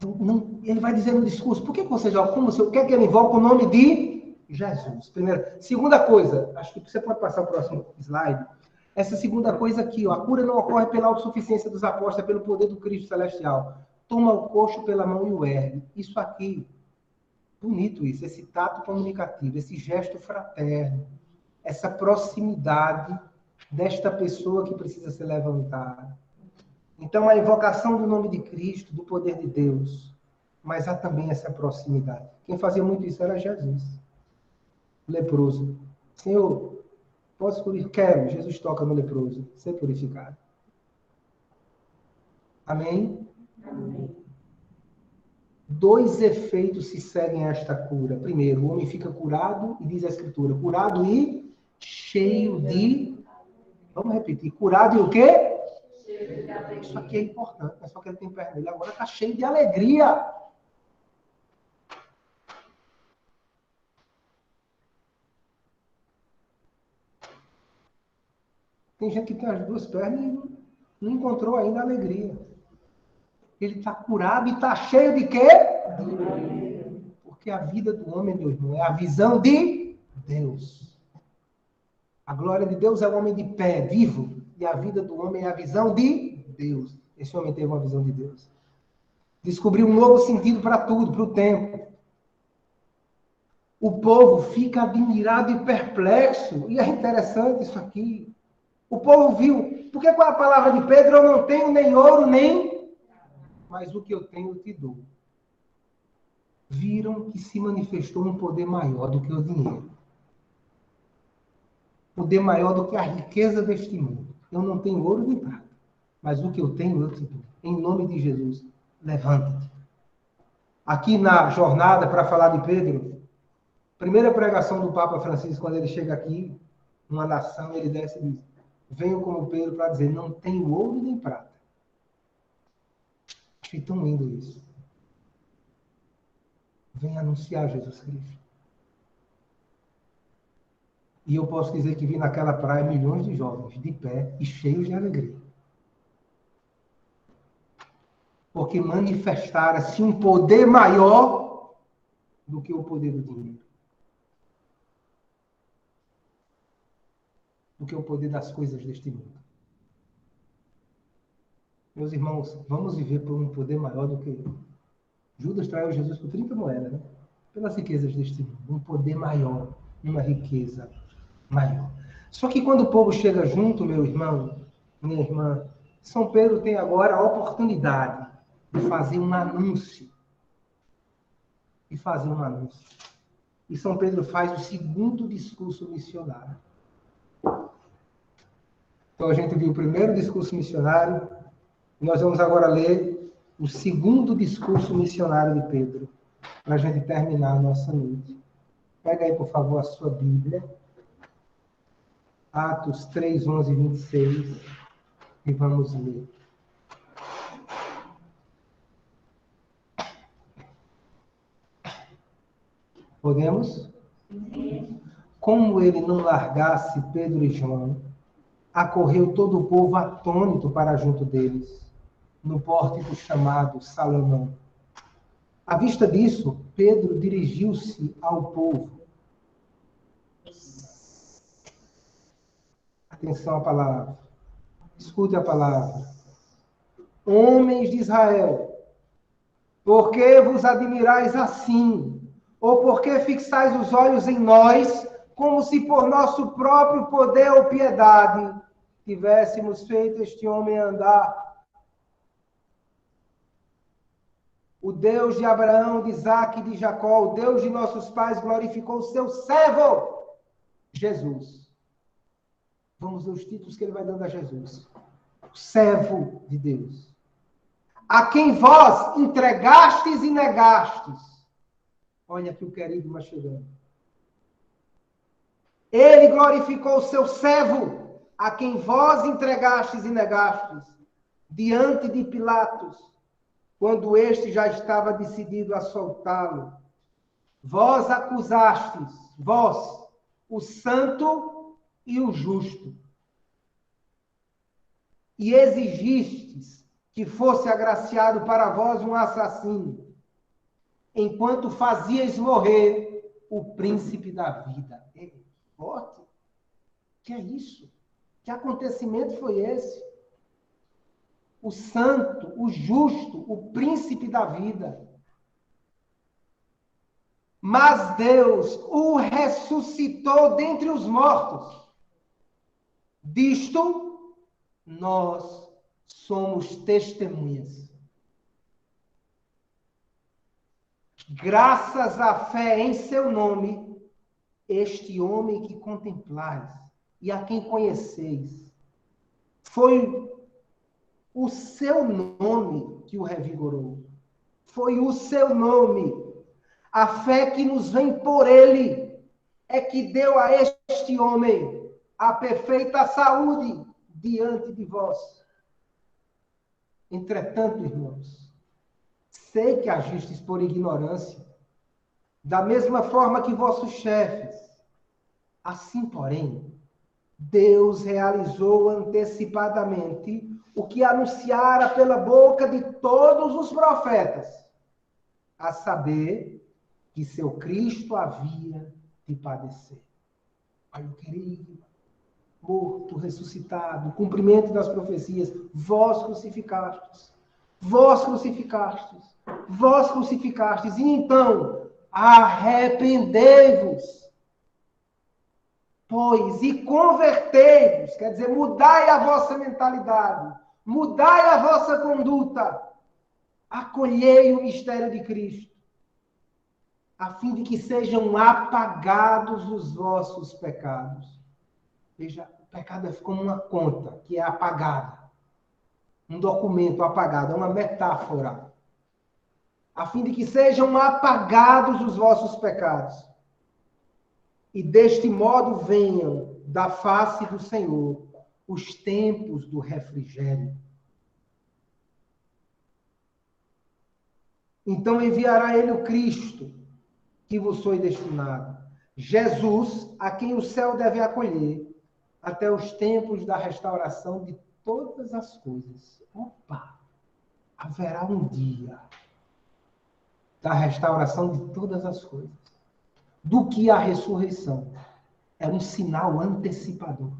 Não, ele vai dizer no discurso, por que você joga? Como você quer que ele invoque o nome de Jesus? Primeiro. Segunda coisa, acho que você pode passar o próximo slide. Essa segunda coisa aqui, ó, a cura não ocorre pela autossuficiência dos apóstolos, é pelo poder do Cristo celestial. Toma o coxo pela mão e o ergue. Isso aqui, bonito isso, esse tato comunicativo, esse gesto fraterno, essa proximidade desta pessoa que precisa ser levantada. Então, a invocação do nome de Cristo, do poder de Deus, mas há também essa proximidade. Quem fazia muito isso era Jesus, o leproso. Senhor, posso purificar? Quero. Jesus toca no leproso, ser purificado. Amém? Amém. 2 efeitos se seguem a esta cura. Primeiro, o homem fica curado, e diz a Escritura, curado e cheio de... Vamos repetir, curado e o quê? Isso aqui é importante, não é só que ele tem perna. Ele agora está cheio de alegria. Tem gente que tem as 2 pernas e não encontrou ainda a alegria. Ele está curado e está cheio de quê? Porque a vida do homem, meu irmão, é a visão de Deus. A glória de Deus é o homem de pé, vivo. E a vida do homem é a visão de Deus. Esse homem teve uma visão de Deus. Descobriu um novo sentido para tudo, para o tempo. O povo fica admirado e perplexo. E é interessante isso aqui. O povo viu. Porque com a palavra de Pedro, eu não tenho nem ouro, nem... Mas o que eu tenho, eu te dou. Viram que se manifestou um poder maior do que o dinheiro. Poder maior do que a riqueza deste mundo. Eu não tenho ouro nem prata, mas o que eu tenho, eu te dou. Em nome de Jesus, levanta-te. Aqui na jornada, para falar de Pedro, primeira pregação do Papa Francisco, quando ele chega aqui, numa nação, ele desce e diz, venho como Pedro para dizer, não tenho ouro nem prata. Achei tão lindo isso. Vem anunciar Jesus Cristo. E eu posso dizer que vi naquela praia milhões de jovens de pé e cheios de alegria. Porque manifestara-se um poder maior do que o poder do dinheiro. Do que o poder das coisas deste mundo. Meus irmãos, vamos viver por um poder maior do que... Judas traiu Jesus por 30 moedas, né? Pelas riquezas deste mundo. Um poder maior, uma riqueza maior. Só que quando o povo chega junto, meu irmão, minha irmã, São Pedro tem agora a oportunidade de fazer um anúncio. E fazer um anúncio. E São Pedro faz o segundo discurso missionário. Então a gente viu o primeiro discurso missionário, e nós vamos agora ler o segundo discurso missionário de Pedro, para a gente terminar a nossa noite. Pega aí, por favor, a sua Bíblia. Atos 3, 11 e 26. E vamos ler. Podemos? Como ele não largasse Pedro e João, acorreu todo o povo atônito para junto deles, no pórtico chamado Salomão. À vista disso, Pedro dirigiu-se ao povo. Atenção à palavra. Escute a palavra. Homens de Israel, por que vos admirais assim? Ou por que fixais os olhos em nós, como se por nosso próprio poder ou piedade tivéssemos feito este homem andar? O Deus de Abraão, de Isaque e de Jacó, o Deus de nossos pais, glorificou o seu servo, Jesus. Vamos ver os títulos que ele vai dando a Jesus. O servo de Deus. A quem vós entregastes e negastes. Olha aqui o querido chegando. Ele glorificou o seu servo, a quem vós entregastes e negastes, diante de Pilatos, quando este já estava decidido a soltá-lo. Vós acusastes, vós, o santo e o justo, e exigistes que fosse agraciado para vós um assassino, enquanto fazíeis morrer o príncipe da vida. Forte. Que é isso? Que acontecimento foi esse? O santo, o justo, o príncipe da vida. Mas Deus o ressuscitou dentre os mortos. Disto, nós somos testemunhas. Graças à fé em seu nome, este homem que contemplais e a quem conheceis, foi o seu nome que o revigorou. Foi o seu nome. A fé que nos vem por ele é que deu a este homem a perfeita saúde diante de vós. Entretanto, irmãos, sei que agistes por ignorância, da mesma forma que vossos chefes. Assim, porém, Deus realizou antecipadamente o que anunciara pela boca de todos os profetas, a saber, que seu Cristo havia de padecer. Pai querido, morto, ressuscitado, cumprimento das profecias, vós crucificastes, vós crucificastes, vós crucificastes, e então arrependei-vos, pois, e convertei-vos, quer dizer, mudai a vossa mentalidade, mudai a vossa conduta, acolhei o mistério de Cristo, a fim de que sejam apagados os vossos pecados. Veja, o pecado é como uma conta que é apagada. Um documento apagado, é uma metáfora. A fim de que sejam apagados os vossos pecados. E deste modo venham da face do Senhor os tempos do refrigério. Então enviará ele o Cristo, que vos foi destinado. Jesus, a quem o céu deve acolher, até os tempos da restauração de todas as coisas. Opa! Haverá um dia da restauração de todas as coisas. Do que a ressurreição é um sinal antecipador.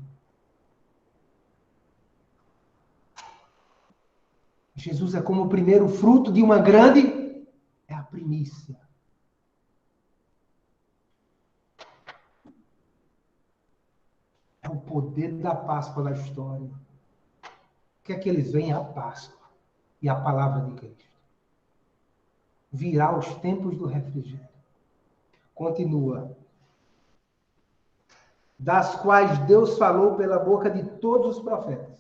Jesus é como o primeiro fruto de uma grande, é a primícia. É o poder da Páscoa na história. O que é que eles veem? A Páscoa e a palavra de Cristo. Virá os tempos do refrigério. Continua. Das quais Deus falou pela boca de todos os profetas.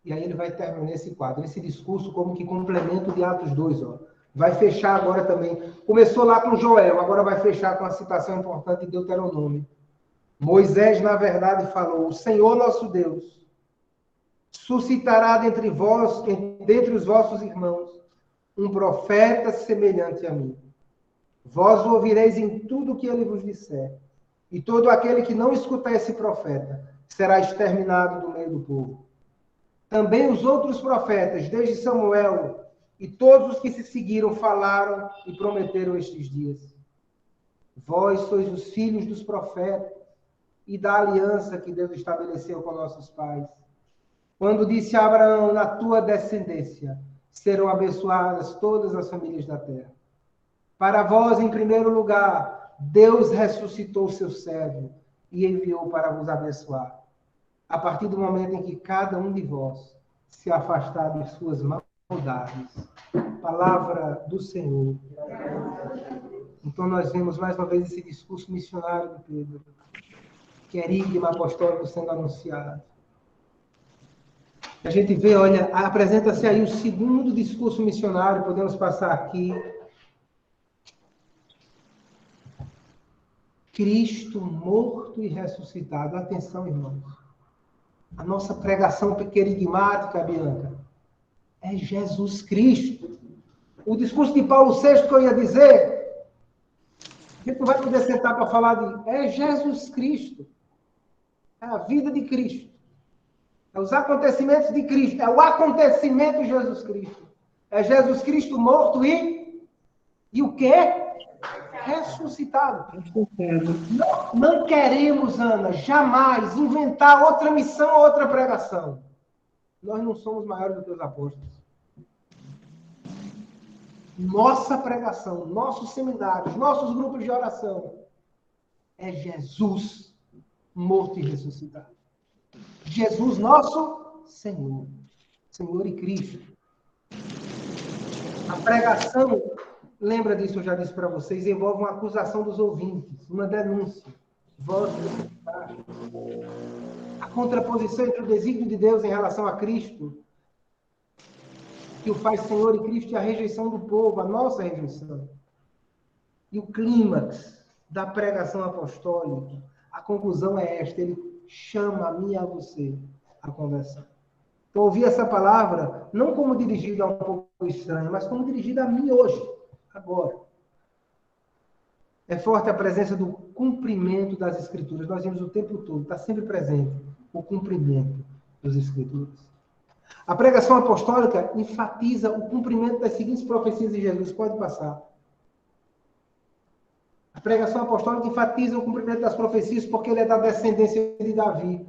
E aí ele vai terminar esse quadro, esse discurso como que complemento de Atos 2. Ó. Vai fechar agora também. Começou lá com Joel, agora vai fechar com a citação importante de Deuteronômio. Moisés, na verdade, falou: o Senhor nosso Deus suscitará dentre os vossos irmãos, um profeta semelhante a mim. Vós o ouvireis em tudo o que ele vos disser. E todo aquele que não escutar esse profeta será exterminado do meio do povo. Também os outros profetas, desde Samuel, e todos os que se seguiram, falaram e prometeram estes dias. Vós sois os filhos dos profetas e da aliança que Deus estabeleceu com nossos pais. Quando disse a Abraão: na tua descendência serão abençoadas todas as famílias da terra. Para vós, em primeiro lugar, Deus ressuscitou o seu servo e enviou para vos abençoar. A partir do momento em que cada um de vós se afastar de suas maldades. Palavra do Senhor. Então nós vemos mais uma vez esse discurso missionário de Pedro. Querigma apostólico sendo anunciado. A gente vê, olha, apresenta-se aí o segundo discurso missionário, podemos passar aqui. Cristo morto e ressuscitado. Atenção, irmãos. A nossa pregação querigmática, Bianca, é Jesus Cristo. O discurso de Paulo VI que eu ia dizer, a gente não vai poder sentar para falar de... É Jesus Cristo. É a vida de Cristo. É os acontecimentos de Cristo. É o acontecimento de Jesus Cristo. É Jesus Cristo morto e o quê? Ressuscitado. Não queremos, Ana, jamais inventar outra missão, outra pregação. Nós não somos maiores do que os apóstolos. Nossa pregação, nossos seminários, nossos grupos de oração é Jesus morto e ressuscitado. Jesus, nosso Senhor. Senhor e Cristo. A pregação, lembra disso, eu já disse para vocês, envolve uma acusação dos ouvintes, uma denúncia. Voz a contraposição entre o desígnio de Deus em relação a Cristo, que o faz Senhor e Cristo, e a rejeição do povo, a nossa rejeição. E o clímax da pregação apostólica, a conclusão é esta: ele chama a mim e a você à conversão. Então, ouvi essa palavra não como dirigida a um povo estranho, mas como dirigida a mim hoje, agora. É forte a presença do cumprimento das Escrituras. Nós vimos o tempo todo, está sempre presente o cumprimento das Escrituras. A pregação apostólica enfatiza o cumprimento das seguintes profecias de Jesus. Pode passar. A pregação apostólica enfatiza o cumprimento das profecias porque ele é da descendência de Davi.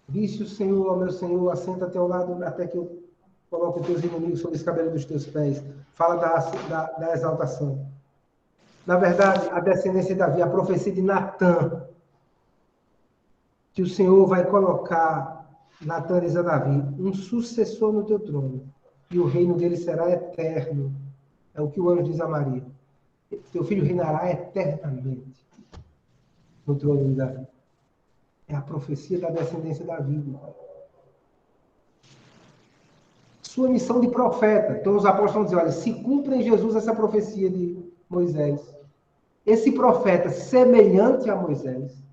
Disse o Senhor ao meu Senhor, assenta-te ao lado até que eu coloque os teus inimigos sobre os cabelos dos teus pés. Fala da exaltação. Na verdade, a descendência de Davi, a profecia de Natã, que o Senhor vai colocar, Natã diz a Davi, um sucessor no teu trono, e o reino dele será eterno. É o que o anjo diz a Maria. Teu filho reinará eternamente no trono de Davi. É a profecia da descendência de Davi. Sua missão de profeta. Então os apóstolos dizem, olha, se cumpre em Jesus essa profecia de Moisés, esse profeta semelhante a Moisés,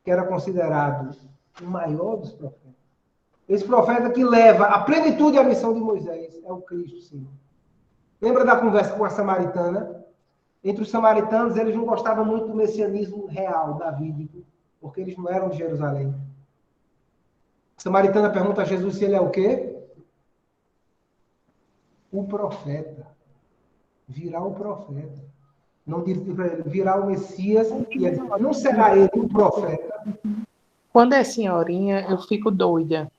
que era considerado o maior dos profetas, esse profeta que leva a plenitude à missão de Moisés, é o Cristo, Senhor. Lembra da conversa com a samaritana? Entre os samaritanos, eles não gostavam muito do messianismo real, davídico, porque eles não eram de Jerusalém. A samaritana pergunta a Jesus se ele é o quê? O profeta. Virá o profeta. Não diz para ele, virá o Messias, e ele, não será ele o profeta. Quando é senhorinha, eu fico doida.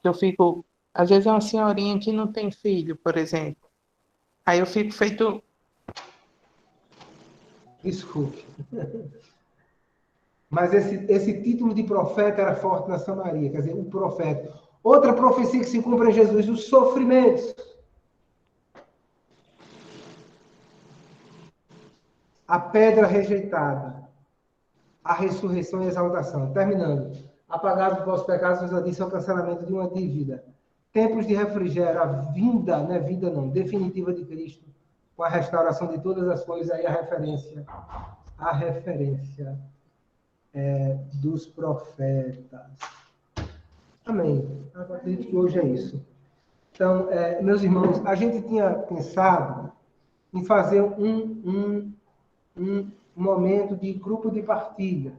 Às vezes é uma senhorinha que não tem filho, por exemplo. Aí eu fico feito... Desculpe. Mas esse título de profeta era forte na Samaria, quer dizer, o profeta. Outra profecia que se cumpre em Jesus, os sofrimentos. A pedra rejeitada, a ressurreição e a exaltação. Terminando. Apagados os vossos pecados, nos disse ao cancelamento de uma dívida. Tempos de refrigério, a vinda, não é vida não, definitiva de Cristo, com a restauração de todas as coisas, aí a referência dos profetas. Amém. Acredito que hoje é isso. Então, meus irmãos, a gente tinha pensado em fazer um momento de grupo de partilha.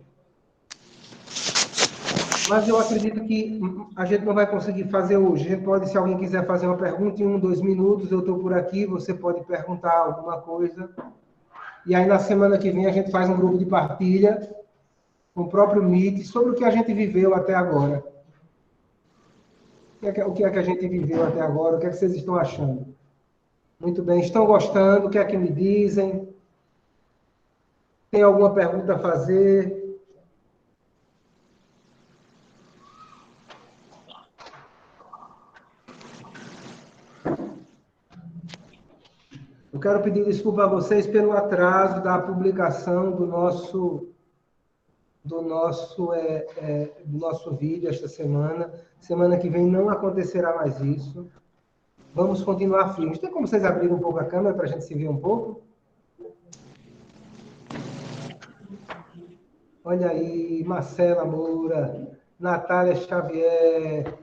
Mas eu acredito que a gente não vai conseguir fazer hoje. A gente pode, se alguém quiser fazer uma pergunta em 2 minutos, eu estou por aqui, você pode perguntar alguma coisa. E aí, na semana que vem, a gente faz um grupo de partilha com o próprio Meet sobre o que a gente viveu até agora. O que é que a gente viveu até agora? O que é que vocês estão achando? Muito bem. Estão gostando? O que é que me dizem? Tem alguma pergunta a fazer? Eu quero pedir desculpa a vocês pelo atraso da publicação do nosso vídeo esta semana. Semana que vem não acontecerá mais isso. Vamos continuar firmes. Tem como vocês abrirem um pouco a câmera para a gente se ver um pouco? Olha aí, Marcela Moura, Natália Xavier,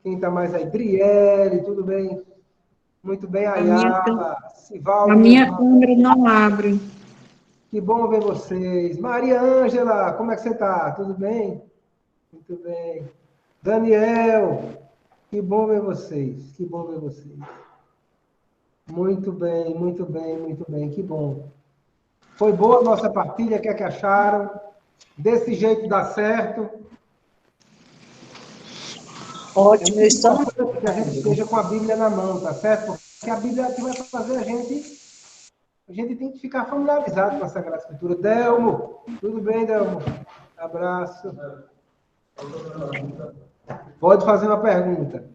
quem está mais aí? Driele, tudo bem? Muito bem, Ayala, Sivaldo. A minha câmera não abre. Que bom ver vocês. Maria Ângela, como é que você está? Tudo bem? Muito bem. Daniel, que bom ver vocês. Que bom ver vocês. Muito bem, muito bem, muito bem. Que bom. Foi boa a nossa partilha, o que é que acharam? Desse jeito dá certo? Ótimo, eu estou... Que a gente esteja com a Bíblia na mão, tá certo? Porque a Bíblia é que vai fazer a gente tem que ficar familiarizado com a Sagrada Escritura. Delmo, tudo bem, Delmo? Abraço. Pode fazer uma pergunta.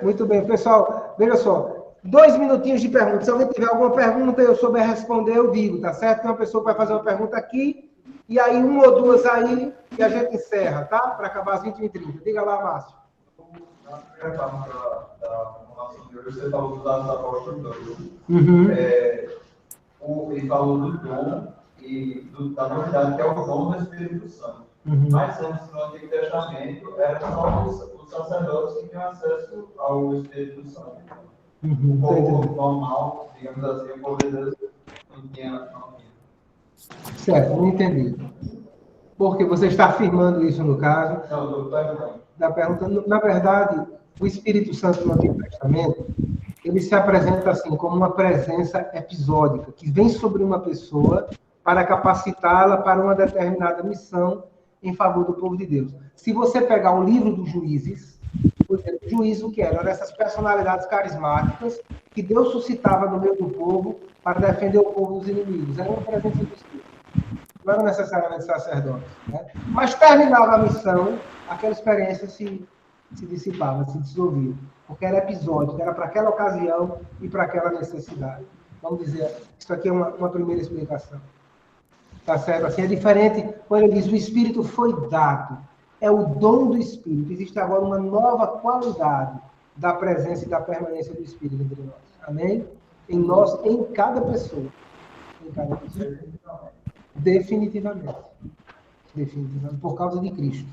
Muito bem, pessoal, veja só, 2 minutinhos de pergunta. Se alguém tiver alguma pergunta e eu souber responder, eu digo, tá certo? Tem uma pessoa que vai fazer uma pergunta aqui, e aí 1 ou 2 aí, e a gente encerra, tá? Para acabar às 21h30. Diga lá, Márcio. Na primeira parte da formação de hoje, você falou dos dados apóstolos 2. Ele falou do dom e da novidade, que é o dom do Espírito Santo. Mas antes, no Antigo Testamento, eram só os sacerdotes que tinham acesso ao Espírito Santo. O povo normal, digamos assim, o povo de Deus não tinha. Certo, não entendi. Porque você está afirmando isso no caso? Não, estou perguntando. Da pergunta, na verdade, o Espírito Santo no Antigo Testamento, ele se apresenta assim como uma presença episódica, que vem sobre uma pessoa para capacitá-la para uma determinada missão em favor do povo de Deus. Se você pegar o livro dos Juízes, por exemplo, juízo o que era? Eram essas personalidades carismáticas que Deus suscitava no meio do povo para defender o povo dos inimigos. Era uma presença do Espírito. Não eram necessariamente sacerdotes. Né? Mas terminava a missão, aquela experiência se dissipava, se dissolvia. Porque era episódico, era para aquela ocasião e para aquela necessidade. Vamos dizer, isso aqui é uma primeira explicação. Tá certo? Assim, é diferente quando ele diz o Espírito foi dado. É o dom do Espírito. Existe agora uma nova qualidade da presença e da permanência do Espírito entre nós. Amém? Em nós, em cada pessoa. Em cada pessoa. Definitivamente. Definitivamente. Por causa de Cristo.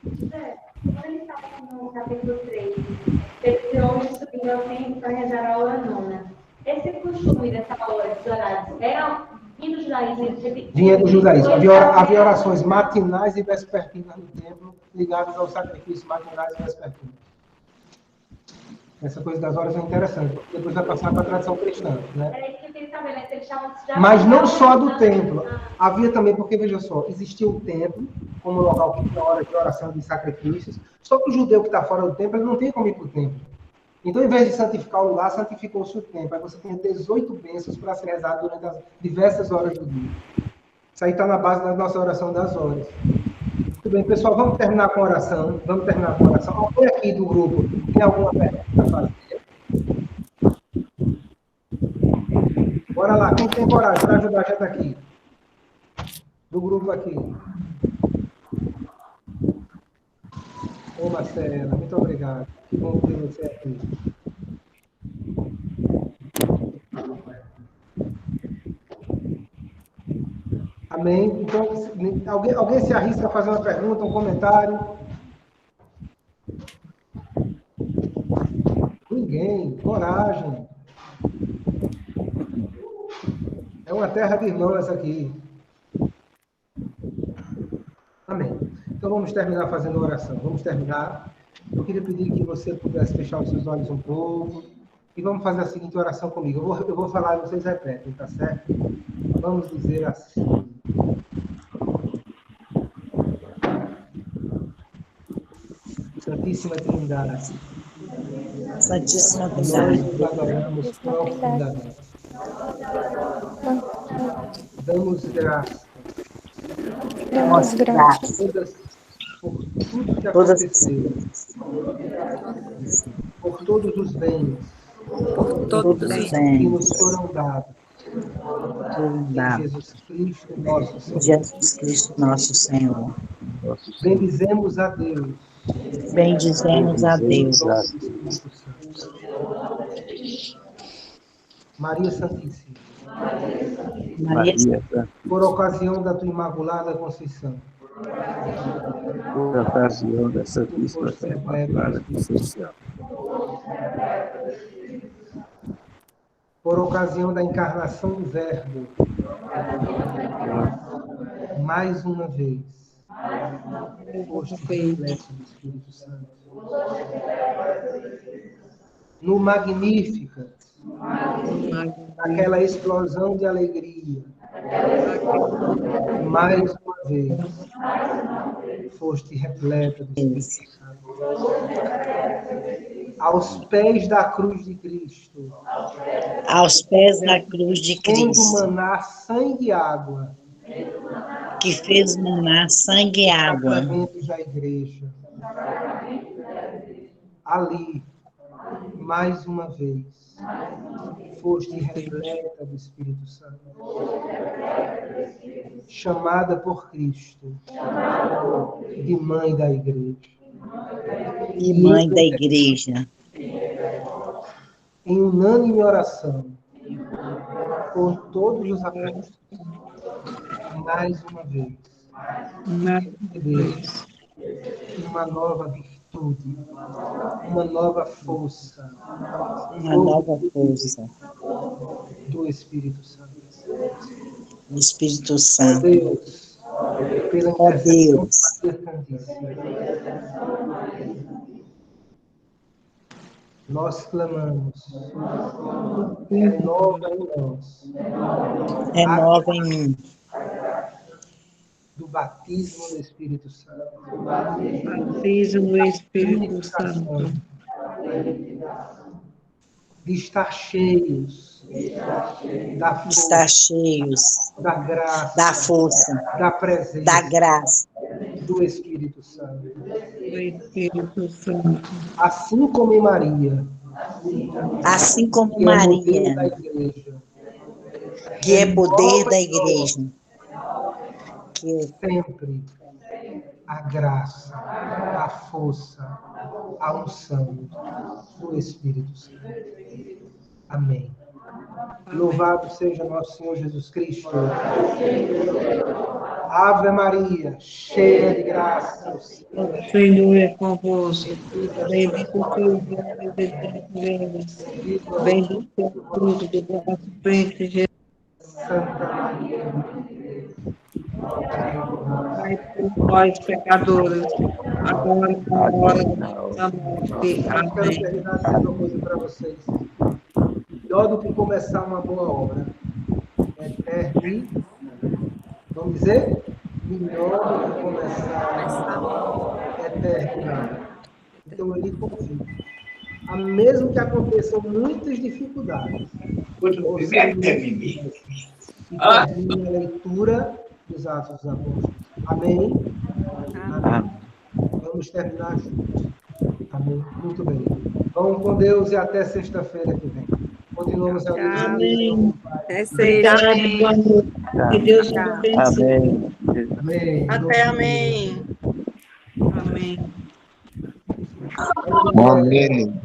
Quando ele estava no capítulo 3, esse homem subindo ao templo para rezar a hora nona. Esse costume dessa hora, dos horários, era vindo do judaísmo? Vinha do judaísmo. Havia orações matinais e vespertinas no templo, ligadas ao sacrifício matinais e vespertinas. Essa coisa das horas é interessante, porque depois vai passar para a tradição cristã. Né? Era isso que eu queria saber, né? Eles chamam de... Mas não só do templo. Havia também, porque, veja só, existia o templo, como local que tinha hora de oração de sacrifícios, só que o judeu que está fora do templo, ele não tem como ir para o templo. Então, em vez de santificar o lugar, santificou-se o templo. Aí você tem 18 bênçãos para ser rezado durante as diversas horas do dia. Isso aí está na base da nossa oração das horas. Muito bem, pessoal, vamos terminar com a oração. Alguém aqui do grupo tem alguma pergunta para fazer? Bora lá, quem tem coragem para ajudar a gente aqui? Do grupo aqui. Ô, Marcela, muito obrigado. Que bom ter você aqui. Amém? Então, alguém se arrisca a fazer uma pergunta, um comentário? Ninguém. Coragem. É uma terra de irmão essa aqui. Amém. Então vamos terminar fazendo oração. Vamos terminar. Eu queria pedir que você pudesse fechar os seus olhos um pouco. E vamos fazer a seguinte oração comigo. Eu vou falar e vocês repetem, tá certo? Vamos dizer assim. Santíssima Trindade. Santíssima Nós Trindade. nos adoramos profundamente. Damos graças. Damos graças. Por tudo que aconteceu. Por todos os bens. Todos os que bens. nos foram dados. Em Jesus Cristo, nosso Senhor. Jesus Cristo, nosso Senhor. Bendizemos a Deus. Bendizemos a Deus. Espírito Santo. Maria Santíssima. Maria, por ocasião da tua Imaculada Conceição, por ocasião da Santíssima Imaculada Conceição, por ocasião da encarnação do Verbo, mais uma vez, foste repleto do Espírito Santo. No Magnificat, naquela explosão de alegria, mais uma vez, foste repleta do Espírito Santo. Aos pés da cruz de Cristo, aos pés da cruz de tendo Cristo, manar sangue e água, que fez manar sangue e água, sacramentos da igreja. Ali, mais uma vez, foste repleta do Espírito Santo, chamada por Cristo de mãe da igreja. e mãe da igreja, Em unânime oração, por todos os apóstolos, mais uma vez, recebemos uma nova virtude, uma nova força, uma nova força do Espírito Santo. do Espírito Ó Santo. Deus, pela Ó intercessão Deus, de Maria Santíssima, nós clamamos, renova em nós renova em mim do batismo do Espírito Santo, Batismo do Espírito Santo. de estar cheios da força, estar cheios da graça, da força, da presença da graça, do Espírito Santo. Do Espírito Santo. Assim como em Maria, assim como que é modelo da Maria, igreja, que é poder da igreja, que é sempre a graça, a força, a unção do Espírito Santo. Amém. Louvado seja nosso Senhor Jesus Cristo. Ave Maria, cheia de graça, o Senhor é O Senhor é convosco. Bendito sois vós entre as mulheres. Bendito é o fruto do vosso ventre, Jesus. Santa Maria. Pai, por nós, pecadores, agora e na hora da morte. Eu quero Amém. terminar dizendo uma coisa para vocês. Melhor do que começar uma boa obra é terminar. Vamos dizer? Melhor do que começar é terminar. Então, eu lhe convido. Mesmo que aconteçam muitas dificuldades, você termine a leitura dos Atos dos Apóstolos. Amém? Amém. Vamos terminar juntos. Amém? Muito bem. Vamos com Deus e até sexta-feira que vem. Continuamos a Amém. Até Obrigado, sexta. boa noite. Que Deus te abençoe. Amém. Amém. Até amém. Amém. Amém.